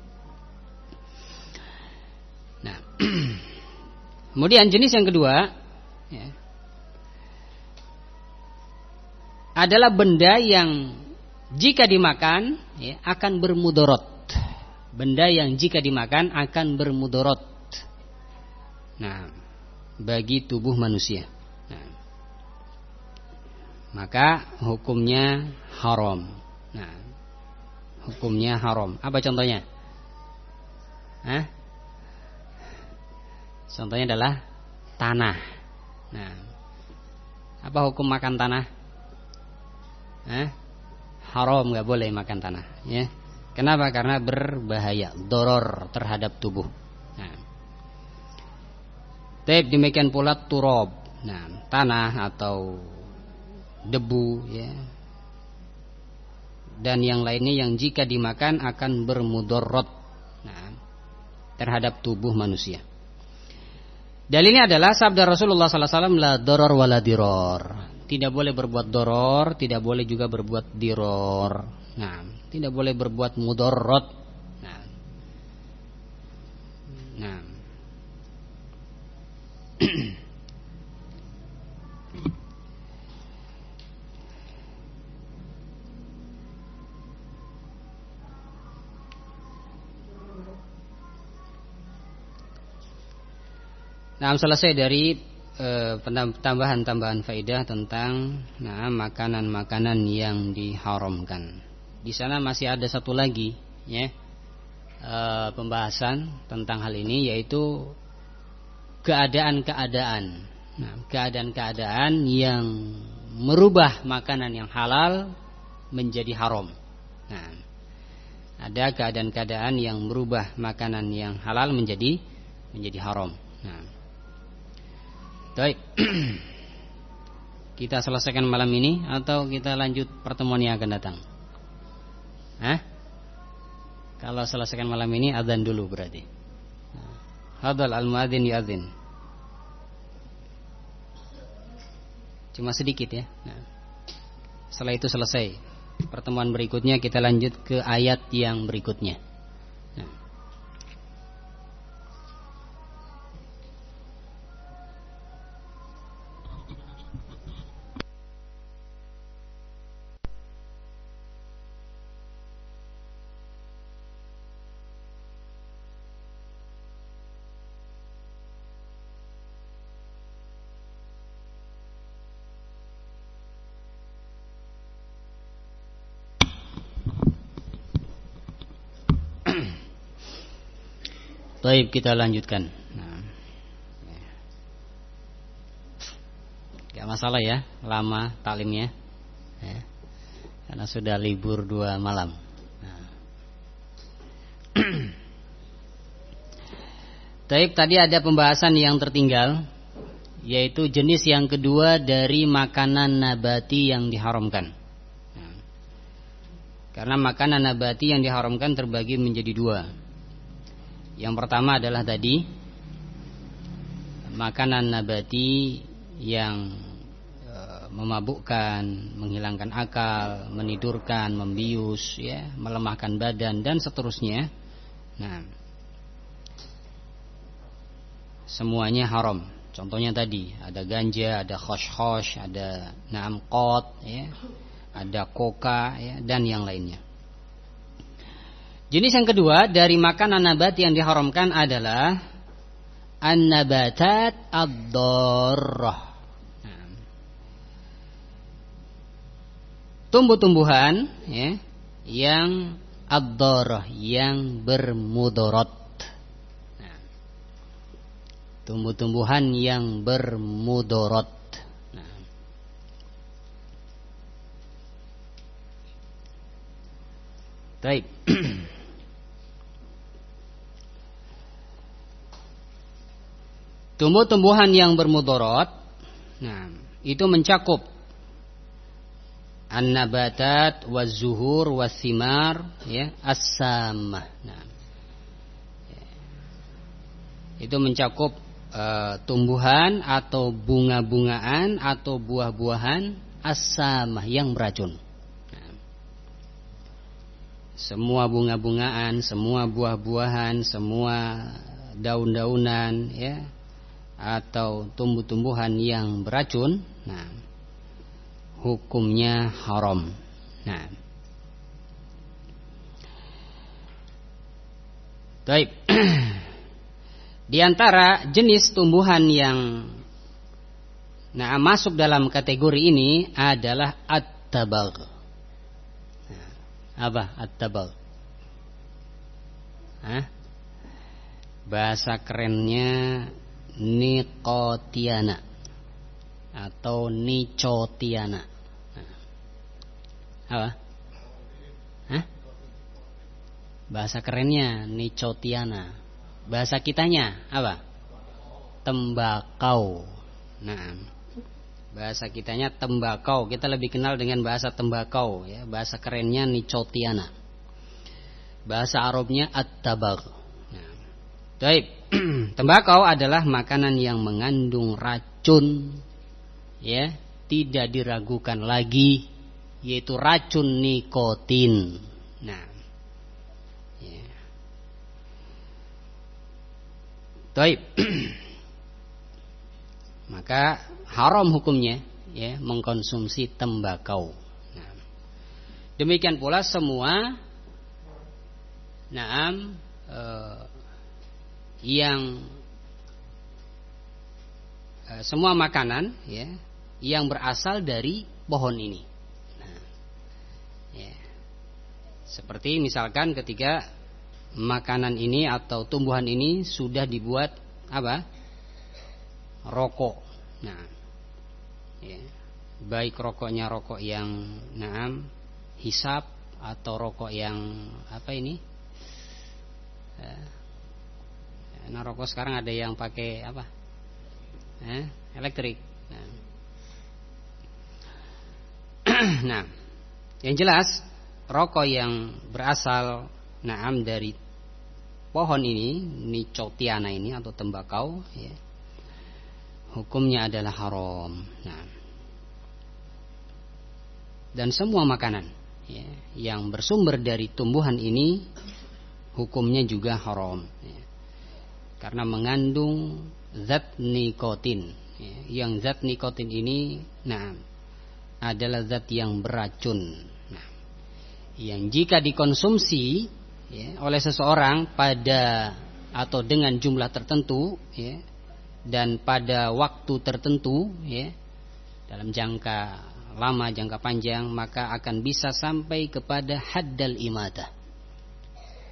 Nah, kemudian jenis yang kedua, ya, adalah benda yang jika dimakan, ya, akan bermudarat. Benda yang jika dimakan akan bermudarat. Nah, bagi tubuh manusia. Nah, maka hukumnya haram. Nah, hukumnya haram. Apa contohnya? Contohnya adalah tanah. Nah, apa hukum makan tanah? Haram, nggak boleh makan tanah, ya. Kenapa? Karena berbahaya, doror terhadap tubuh. Nah, demikian pula turab, tanah atau debu, ya, dan yang lainnya yang jika dimakan akan bermudarat terhadap tubuh manusia. Dalilnya adalah sabda Rasulullah sallallahu alaihi wasallam, la doror wala diror. Tidak boleh berbuat doror, tidak boleh juga berbuat diror. Nah, tidak boleh berbuat mudarat. Nah. Nah, selesai dari tambahan-tambahan faedah tentang makanan-makanan yang diharamkan. Di sana masih ada satu lagi, ya, pembahasan tentang hal ini, yaitu keadaan-keadaan. Nah, keadaan-keadaan yang merubah makanan yang halal menjadi haram. Nah, ada keadaan-keadaan yang merubah makanan yang halal menjadi haram. Nah, baik. Kita selesaikan malam ini atau kita lanjut pertemuan yang akan datang? Hah? Kalau selesaikan malam ini adzan dulu berarti. Hadal al-muadzin yuadzin. Cuma sedikit ya. Nah, setelah itu selesai. Pertemuan berikutnya kita lanjut ke ayat yang berikutnya. Nah. Baik, kita lanjutkan. Nah, gak masalah ya, lama taklimnya, ya, karena sudah libur 2 malam. Nah. Baik, tadi ada pembahasan yang tertinggal, yaitu jenis yang kedua dari makanan nabati yang diharamkan. Nah, karena makanan nabati yang diharamkan terbagi menjadi 2. Yang pertama adalah tadi makanan nabati yang memabukkan, menghilangkan akal, menidurkan, membius, ya, melemahkan badan dan seterusnya. Nah, semuanya haram. Contohnya tadi ada ganja, ada khosh-khosh, ada na'am qot, ya, ada koka, ya, dan yang lainnya. Jenis yang kedua dari makanan nabati yang diharamkan adalah an-nabatat ad-darrah. Nah, tumbuh-tumbuhan, ya, yang ad-darrah, yang bermudarat. Nah, tumbuh-tumbuhan yang bermudarat. Nah, baik. Tumbuh-tumbuhan yang bermudarat, nah, itu mencakup an-nabatat waz-zuhur was-thimar, ya, as-samah. Nah, itu mencakup tumbuhan atau bunga-bungaan atau buah-buahan as-samah yang beracun. Nah, semua bunga-bungaan, semua buah-buahan, semua daun-daunan, ya, atau tumbuh-tumbuhan yang beracun, nah, hukumnya haram. Nah, baik. Di antara jenis tumbuhan yang masuk dalam kategori ini adalah at-tabagh. Nah, apa at-tabagh? Bahasa kerennya Nicotiana atau Nicotiana. Apa? Bahasa kerennya Nicotiana. Bahasa kitanya apa? Tembakau. Nah, bahasa kitanya tembakau. Kita lebih kenal dengan bahasa tembakau, ya. Bahasa kerennya Nicotiana. Bahasa Arabnya at-tabagh. Nah, baik. Tembakau adalah makanan yang mengandung racun, ya, tidak diragukan lagi, yaitu racun nikotin. Nah, ya. Baik. Maka haram hukumnya, ya, mengkonsumsi tembakau. Nah, demikian pula semua yang semua makanan, ya, yang berasal dari pohon ini. Nah, ya. Seperti misalkan ketika makanan ini atau tumbuhan ini sudah dibuat apa? Rokok. Nah, ya. Baik rokoknya rokok yang hisap atau rokok yang apa ini? Nah, rokok sekarang ada yang pakai apa? Elektrik. Nah, yang jelas rokok yang berasal dari pohon ini, nicotiana ini atau tembakau, ya, hukumnya adalah haram. Dan semua makanan, ya, yang bersumber dari tumbuhan ini hukumnya juga haram, ya, karena mengandung zat nikotin, ya, yang zat nikotin ini adalah zat yang beracun, yang jika dikonsumsi, ya, oleh seseorang pada atau dengan jumlah tertentu, ya, dan pada waktu tertentu, ya, dalam jangka lama, jangka panjang, maka akan bisa sampai kepada haddal imatah,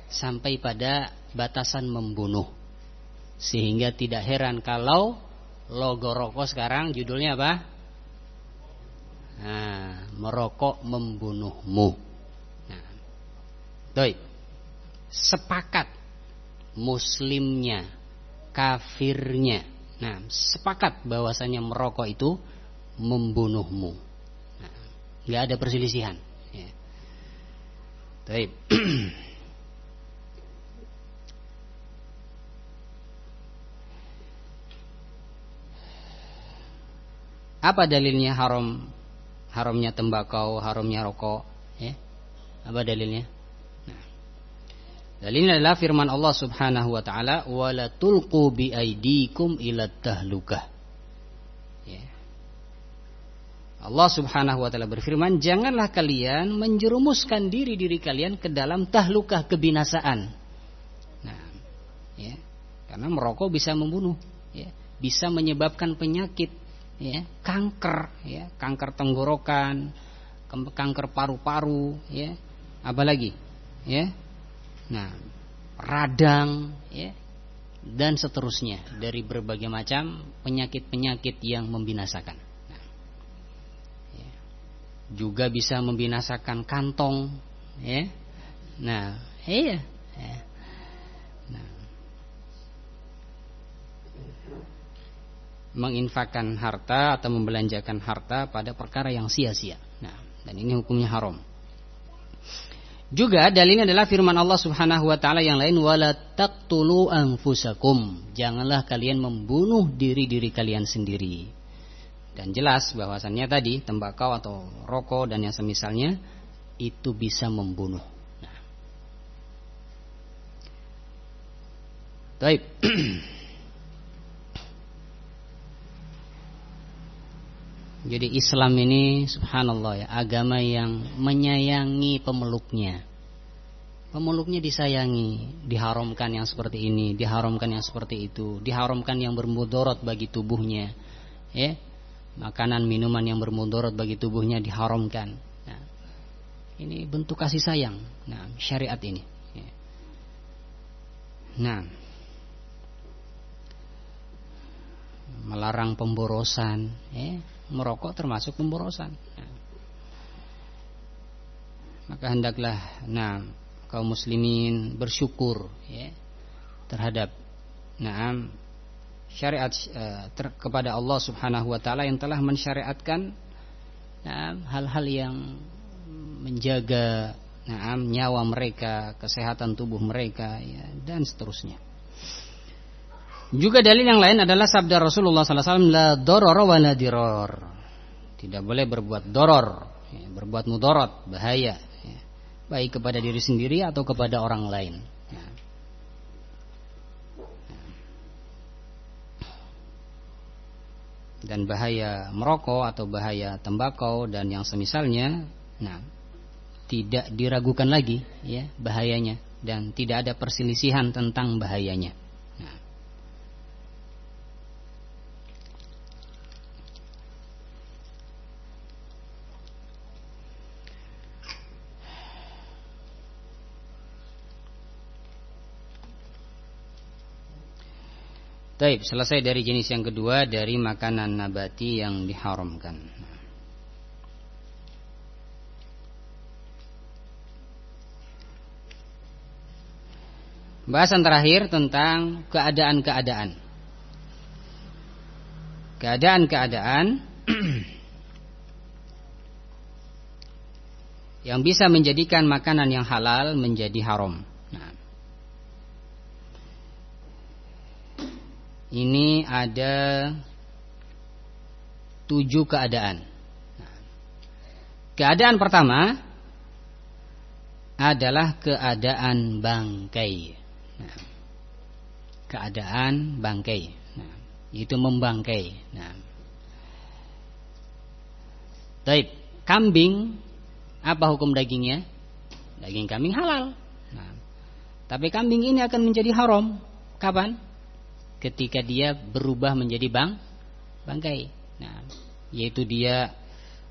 sampai pada batasan membunuh. Sehingga tidak heran kalau logo rokok sekarang judulnya apa? Merokok membunuhmu. Baik. Sepakat muslimnya, kafirnya, sepakat bahwasanya merokok itu membunuhmu. Nggak ada perselisihan, ya. Baik. Apa dalilnya haramnya tembakau, haramnya rokok, ya? Apa dalilnya? Dalilnya adalah firman Allah Subhanahu wa taala, "Wala tulqu bi aidikum ila tahlukah." Ya. Allah Subhanahu wa taala berfirman, janganlah kalian menjerumuskan diri kalian ke dalam tahlukah, kebinasaan. Ya. Karena merokok bisa membunuh, ya, bisa menyebabkan penyakit, ya, kanker, ya, kanker tenggorokan, kanker paru-paru, ya, apalagi, ya. Radang, ya, dan seterusnya dari berbagai macam penyakit-penyakit yang membinasakan. Ya. Juga bisa membinasakan kantong, ya. Iya. Ya. Menginfakkan harta atau membelanjakan harta pada perkara yang sia-sia. Dan ini hukumnya haram. Juga dalilnya adalah firman Allah Subhanahu wa taala yang lain, wala taqtulu anfusakum. Janganlah kalian membunuh diri kalian sendiri. Dan jelas bahwasannya tadi tembakau atau rokok dan yang semisalnya itu bisa membunuh. Baik. Jadi Islam ini subhanallah, ya, agama yang menyayangi pemeluknya. Pemeluknya disayangi, diharamkan yang seperti ini, diharamkan yang seperti itu, diharamkan yang bermudarat bagi tubuhnya, ya. Makanan minuman yang bermudarat bagi tubuhnya diharamkan. Ini bentuk kasih sayang, syariat ini, ya. Melarang pemborosan, ya. Merokok termasuk pemborosan. Maka hendaklah kaum muslimin bersyukur, ya, terhadap syariat kepada Allah Subhanahu wa taala yang telah mensyariatkan hal-hal yang menjaga nyawa mereka, kesehatan tubuh mereka, ya, dan seterusnya. Juga dalil yang lain adalah sabda Rasulullah SAW, la doror wa la diror. Tidak boleh berbuat doror, ya, berbuat mudarat, bahaya, ya, baik kepada diri sendiri atau kepada orang lain, ya. Dan bahaya merokok atau bahaya tembakau dan yang semisalnya, tidak diragukan lagi, ya, bahayanya, dan tidak ada perselisihan tentang bahayanya. Baik, selesai dari jenis yang kedua dari makanan nabati yang diharamkan. Bahasan terakhir tentang keadaan-keadaan. Keadaan-keadaan yang bisa menjadikan makanan yang halal menjadi haram. Nah, ini ada 7 keadaan. Nah, keadaan pertama adalah keadaan bangkai. Nah, keadaan bangkai. Nah, itu membangkai. Nah, baik, kambing, apa hukum dagingnya? Daging kambing halal. Nah, tapi kambing ini akan menjadi haram. Kapan? Ketika dia berubah menjadi bangkai. Nah, yaitu dia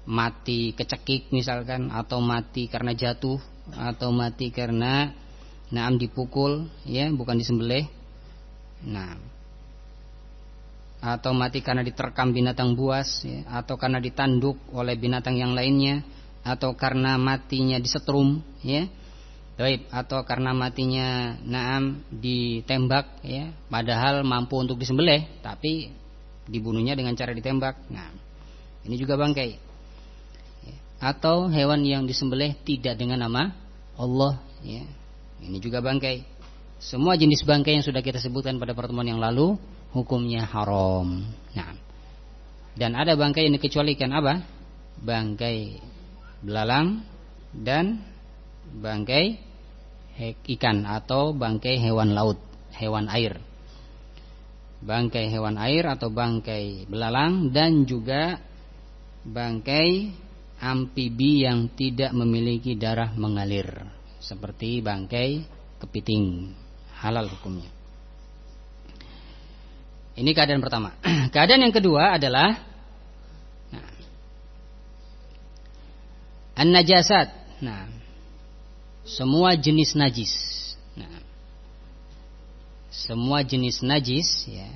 mati kecekik misalkan, atau mati karena jatuh, atau mati karena dipukul, ya, bukan disembelih. Nah, atau mati karena diterkam binatang buas, ya, atau karena ditanduk oleh binatang yang lainnya, atau karena matinya disetrum, ya, baik, atau karena matinya ditembak, ya, padahal mampu untuk disembelih, tapi dibunuhnya dengan cara ditembak. Nah, ini juga bangkai. Ya, atau hewan yang disembelih tidak dengan nama Allah, ya, ini juga bangkai. Semua jenis bangkai yang sudah kita sebutkan pada pertemuan yang lalu hukumnya haram. Nah, dan ada bangkai yang dikecualikan, apa? Bangkai belalang dan bangkai ikan atau bangkai hewan laut, hewan air. Bangkai hewan air atau bangkai belalang, dan juga bangkai amfibi yang tidak memiliki darah mengalir, seperti bangkai kepiting, halal hukumnya. Ini keadaan pertama. Keadaan yang kedua adalah an-najasat. Nah, semua jenis najis. Nah, semua jenis najis, ya.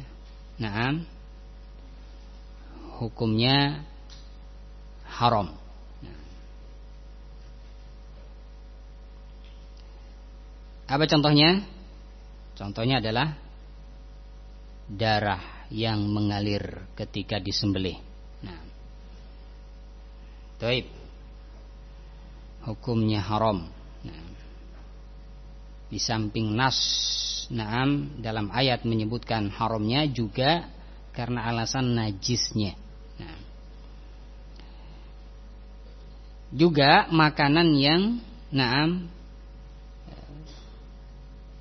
Nah, hukumnya haram. Nah, apa contohnya? Contohnya adalah darah yang mengalir ketika disembelih. Nah, taib, hukumnya haram. Nah, di samping nas, dalam ayat menyebutkan haramnya juga karena alasan najisnya. Nah, juga makanan yang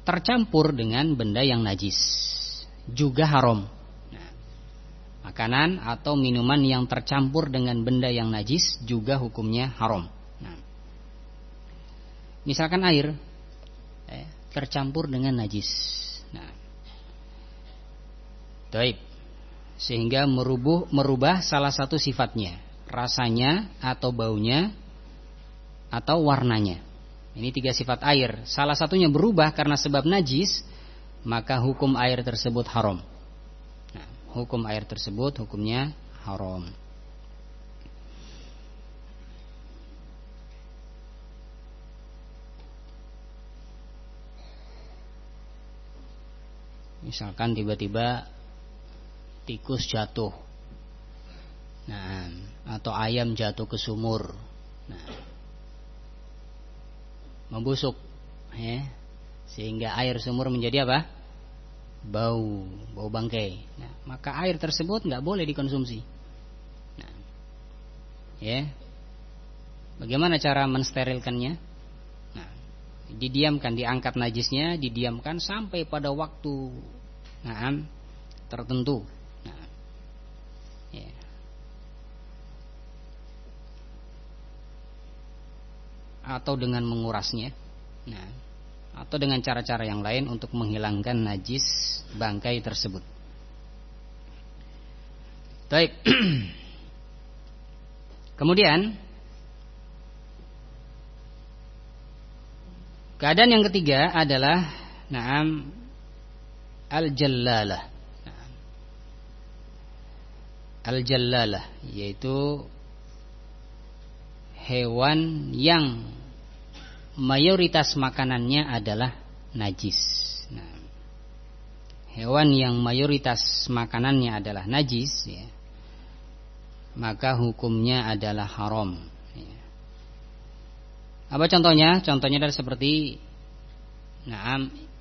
tercampur dengan benda yang najis juga haram. Nah, makanan atau minuman yang tercampur dengan benda yang najis juga hukumnya haram. Nah, misalkan air tercampur dengan najis. Nah, taib, sehingga merubah salah satu sifatnya, rasanya atau baunya atau warnanya. Ini 3 sifat air. Salah satunya berubah karena sebab najis, maka hukum air tersebut haram. Nah, hukum air tersebut hukumnya haram. Misalkan tiba-tiba tikus jatuh, nah, atau ayam jatuh ke sumur, nah, membusuk, ya, sehingga air sumur menjadi apa? Bau bangkai. Nah, maka air tersebut nggak boleh dikonsumsi. Nah, ya, bagaimana cara mensterilkannya? Nah, didiamkan, diangkat najisnya, didiamkan sampai pada waktu tertentu. Nah, ya. Atau dengan mengurasnya. Nah, atau dengan cara-cara yang lain untuk menghilangkan najis bangkai tersebut. Baik. Kemudian keadaan yang ketiga adalah al-jallalah. Al-jallalah yaitu hewan yang mayoritas makanannya adalah najis. Nah, hewan yang mayoritas makanannya adalah najis, ya, maka hukumnya adalah haram. Ya. Apa contohnya? Contohnya adalah seperti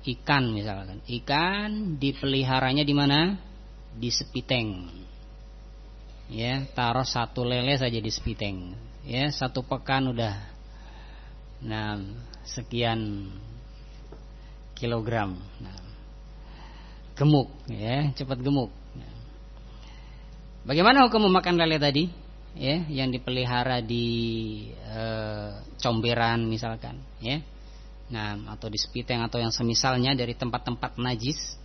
ikan misalkan. Ikan dipeliharanya di mana? Di sepiteng. Ya, taruh satu lele saja di sepiteng. Ya, 1 pekan udah sekian kilogram. Gemuk, ya, cepat gemuk. Bagaimana hukum memakan lele tadi? Ya, yang dipelihara di comberan misalkan, ya. Atau di sepiteng atau yang semisalnya dari tempat-tempat najis.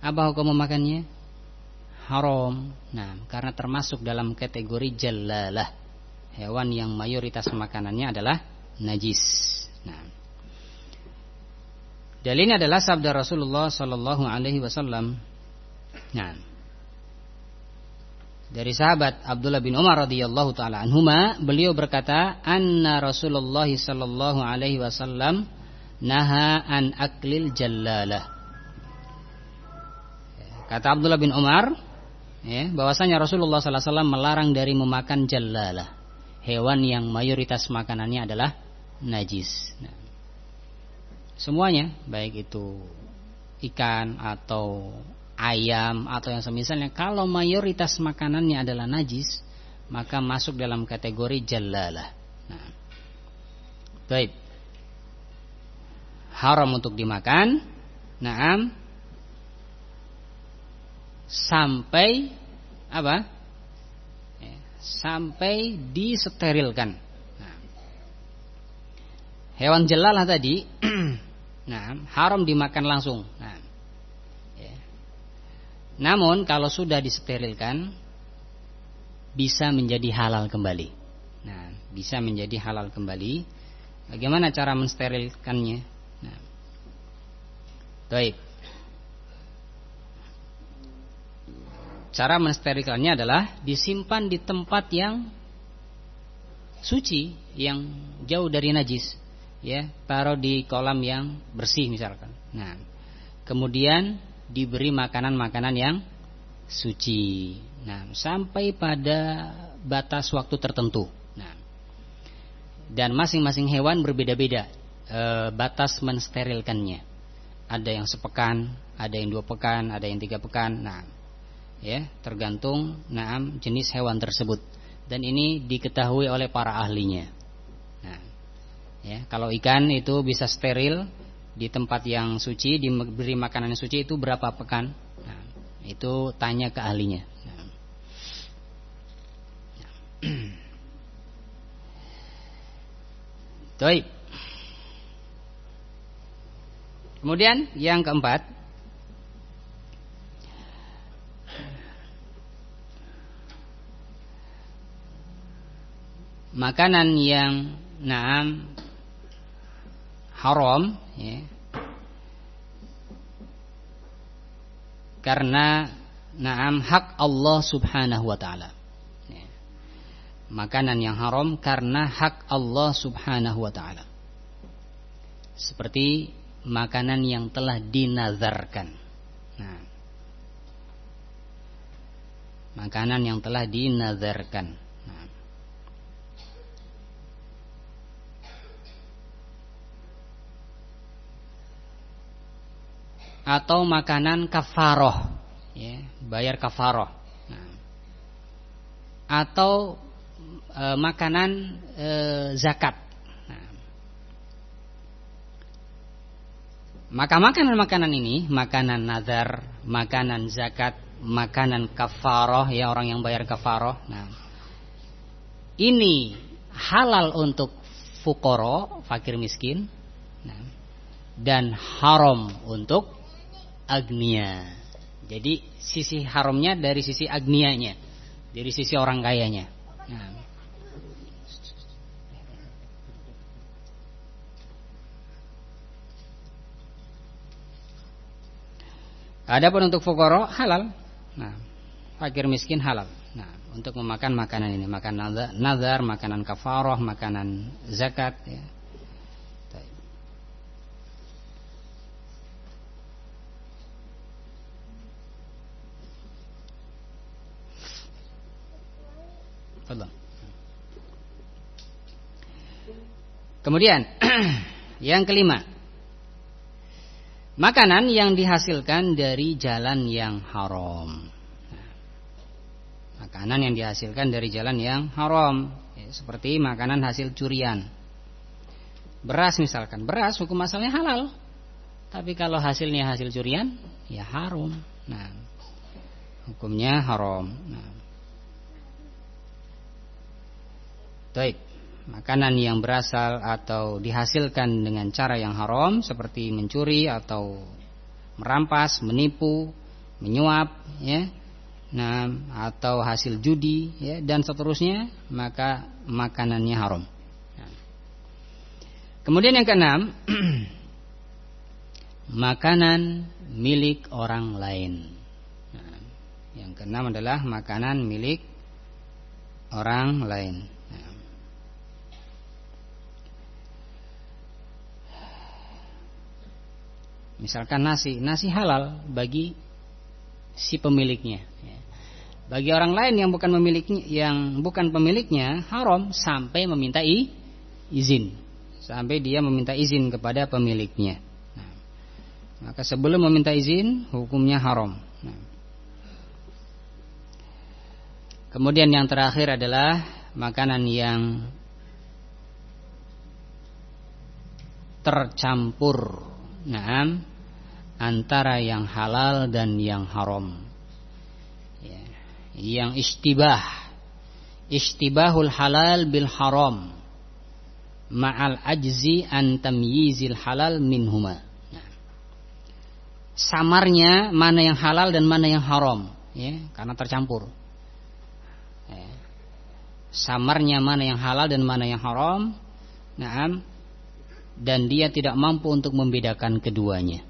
Apa hukum memakannya? Haram. Karena termasuk dalam kategori jallalah, hewan yang mayoritas makanannya adalah najis. Dalilnya adalah sabda Rasulullah sallallahu alaihi wasallam. Dari sahabat Abdullah bin Umar radhiyallahu taala anhuma, beliau berkata, "Anna Rasulullah sallallahu alaihi wasallam naha an aklil jallalah." Kata Abdullah bin Umar, bahwasanya Rasulullah sallallahu alaihi wasallam melarang dari memakan jallalah, hewan yang mayoritas makanannya adalah najis. Semuanya, baik itu ikan atau ayam atau yang semisalnya, kalau mayoritas makanannya adalah najis, maka masuk dalam kategori jallalah. Baik. Haram untuk dimakan. Sampai apa? Sampai disterilkan. Hewan jallalah tadi haram dimakan langsung. Namun kalau sudah disterilkan bisa menjadi halal kembali. Bisa menjadi halal kembali. Bagaimana cara mensterilkannya? Baik. Cara mensterilkannya adalah disimpan di tempat yang suci, yang jauh dari najis. Ya, taruh di kolam yang bersih misalkan. Kemudian diberi makanan-makanan yang suci. Sampai pada batas waktu tertentu. Dan masing-masing hewan berbeda-beda batas mensterilkannya. Ada yang sepekan, ada yang 2 pekan, ada yang 3 pekan. Ya, tergantung jenis hewan tersebut. Dan ini diketahui oleh para ahlinya. Ya, kalau ikan itu bisa steril di tempat yang suci, diberi makanan yang suci itu berapa pekan? Itu tanya ke ahlinya. Baik. Kemudian yang keempat, makanan yang haram, ya, karena hak Allah subhanahu wa ta'ala. Makanan yang haram karena hak Allah subhanahu wa ta'ala. Seperti makanan yang telah dinazarkan. Makanan yang telah dinazarkan. Atau makanan kafaroh, ya, bayar kafaroh. Atau makanan zakat. Maka makanan-makanan ini, makanan nazar, makanan zakat, makanan kafaroh, ya, orang yang bayar kafaroh. Ini halal untuk fuqara, fakir miskin, dan haram untuk agnia. Jadi sisi haramnya dari sisi agnianya, dari sisi orang kayanya. Adapun untuk fuqara halal. Fakir miskin halal. Untuk memakan makanan ini, makan nazar, makanan kafarah, makanan zakat, ya. Kemudian yang kelima, makanan yang dihasilkan dari jalan yang haram. Makanan yang dihasilkan dari jalan yang haram, ya, seperti makanan hasil curian. Beras misalkan, beras hukum asalnya halal, tapi kalau hasilnya hasil curian, ya haram. Nah, hukumnya haram. Nah, baik. Makanan yang berasal atau dihasilkan dengan cara yang haram, seperti mencuri atau merampas, menipu, menyuap, ya, nah, atau hasil judi, ya, dan seterusnya, maka makanannya haram. Nah. Kemudian yang keenam, makanan milik orang lain. Nah, yang keenam adalah makanan milik orang lain. Misalkan nasi halal bagi si pemiliknya. Bagi orang lain yang bukan pemiliknya haram sampai meminta izin, sampai dia meminta izin kepada pemiliknya. Nah, maka sebelum meminta izin hukumnya haram. Nah. Kemudian yang terakhir adalah makanan yang tercampur, antara yang halal dan yang haram, ya, yang istibahul halal bil haram ma'al ajzi an tamyizil halal minhuma. Nah, samarnya mana yang halal dan mana yang haram, ya, karena tercampur. Ya, samarnya mana yang halal dan mana yang haram, dan dia tidak mampu untuk membedakan keduanya.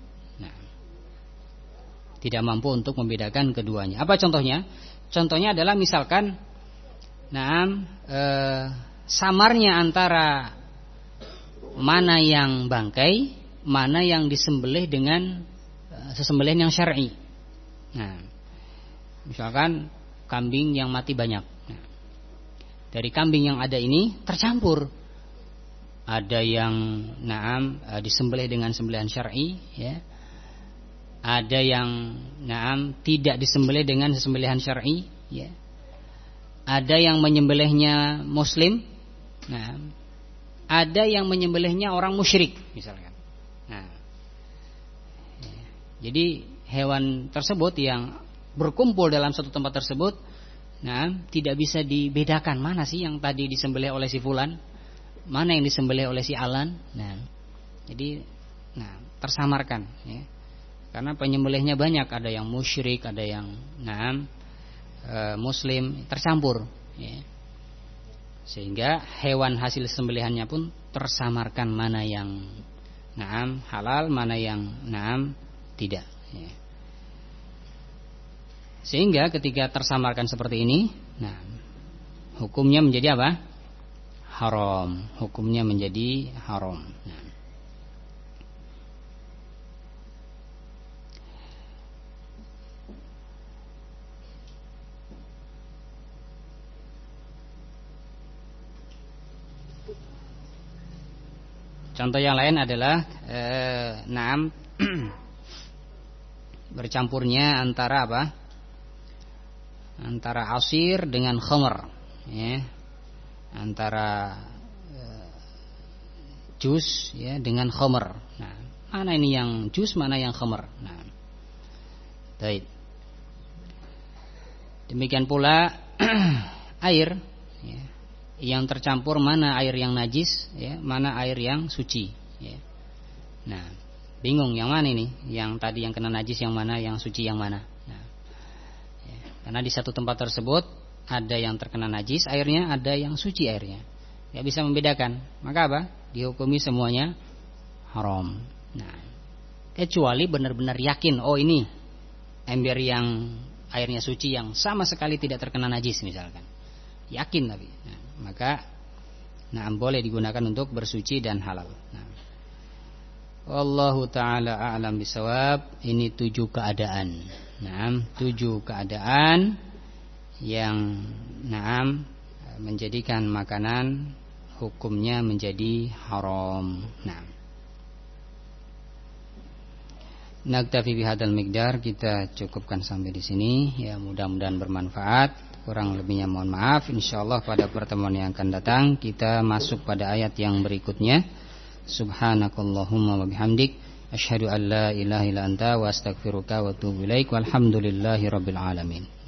Tidak mampu untuk membedakan keduanya. Apa contohnya? Contohnya adalah misalkan, samarnya antara mana yang bangkai, mana yang disembelih dengan sesembelihan yang syar'i. Nah, misalkan kambing yang mati banyak. Nah, dari kambing yang ada ini tercampur. Ada yang disembelih dengan sembelihan syar'i, ya. Ada yang tidak disembelih dengan sembelihan syar'i, ya. Ada yang menyembelihnya muslim, ada yang menyembelihnya orang musyrik misalkan. Nah, ya. Jadi hewan tersebut yang berkumpul dalam satu tempat tersebut, tidak bisa dibedakan mana sih yang tadi disembelih oleh si fulan, mana yang disembelih oleh si alan. Jadi tersamarkan, ya. Karena penyembelihnya banyak, ada yang musyrik, ada yang muslim, tercampur, ya. Sehingga hewan hasil sembelihannya pun tersamarkan, mana yang halal, mana yang tidak, ya. Sehingga ketika tersamarkan seperti ini, hukumnya menjadi apa? Haram. Hukumnya menjadi haram. Contoh yang lain adalah bercampurnya antara apa? Antara asir dengan khamr, ya. Antara jus, ya, dengan khamr. Nah, mana ini yang jus, mana yang khamr? Nah, baik. Demikian pula air, ya, yang tercampur, mana air yang najis, ya, mana air yang suci, ya. Nah, bingung yang mana ini, yang tadi yang kena najis yang mana, yang suci yang mana. Nah, ya, karena di satu tempat tersebut ada yang terkena najis airnya, ada yang suci airnya, nggak bisa membedakan. Maka apa? Dihukumi semuanya haram. Nah, kecuali benar-benar yakin, oh ini ember yang airnya suci yang sama sekali tidak terkena najis misalkan, yakin tapi. Maka boleh digunakan untuk bersuci dan halal. Wallahu ta'ala a'lam bisawab. Ini 7 keadaan. 7 keadaan yang menjadikan makanan hukumnya menjadi haram. Nah, naktafi bihadzal miqdar, kita cukupkan sampai di sini. Ya, mudah-mudahan bermanfaat. Kurang lebihnya mohon maaf. Insyaallah pada pertemuan yang akan datang kita masuk pada ayat yang berikutnya. Subhanakallahumma wa bihamdik, asyhadu an la ilaha illa anta wa astaghfiruka wa atubu ilaik. Walhamdulillahirabbil alamin.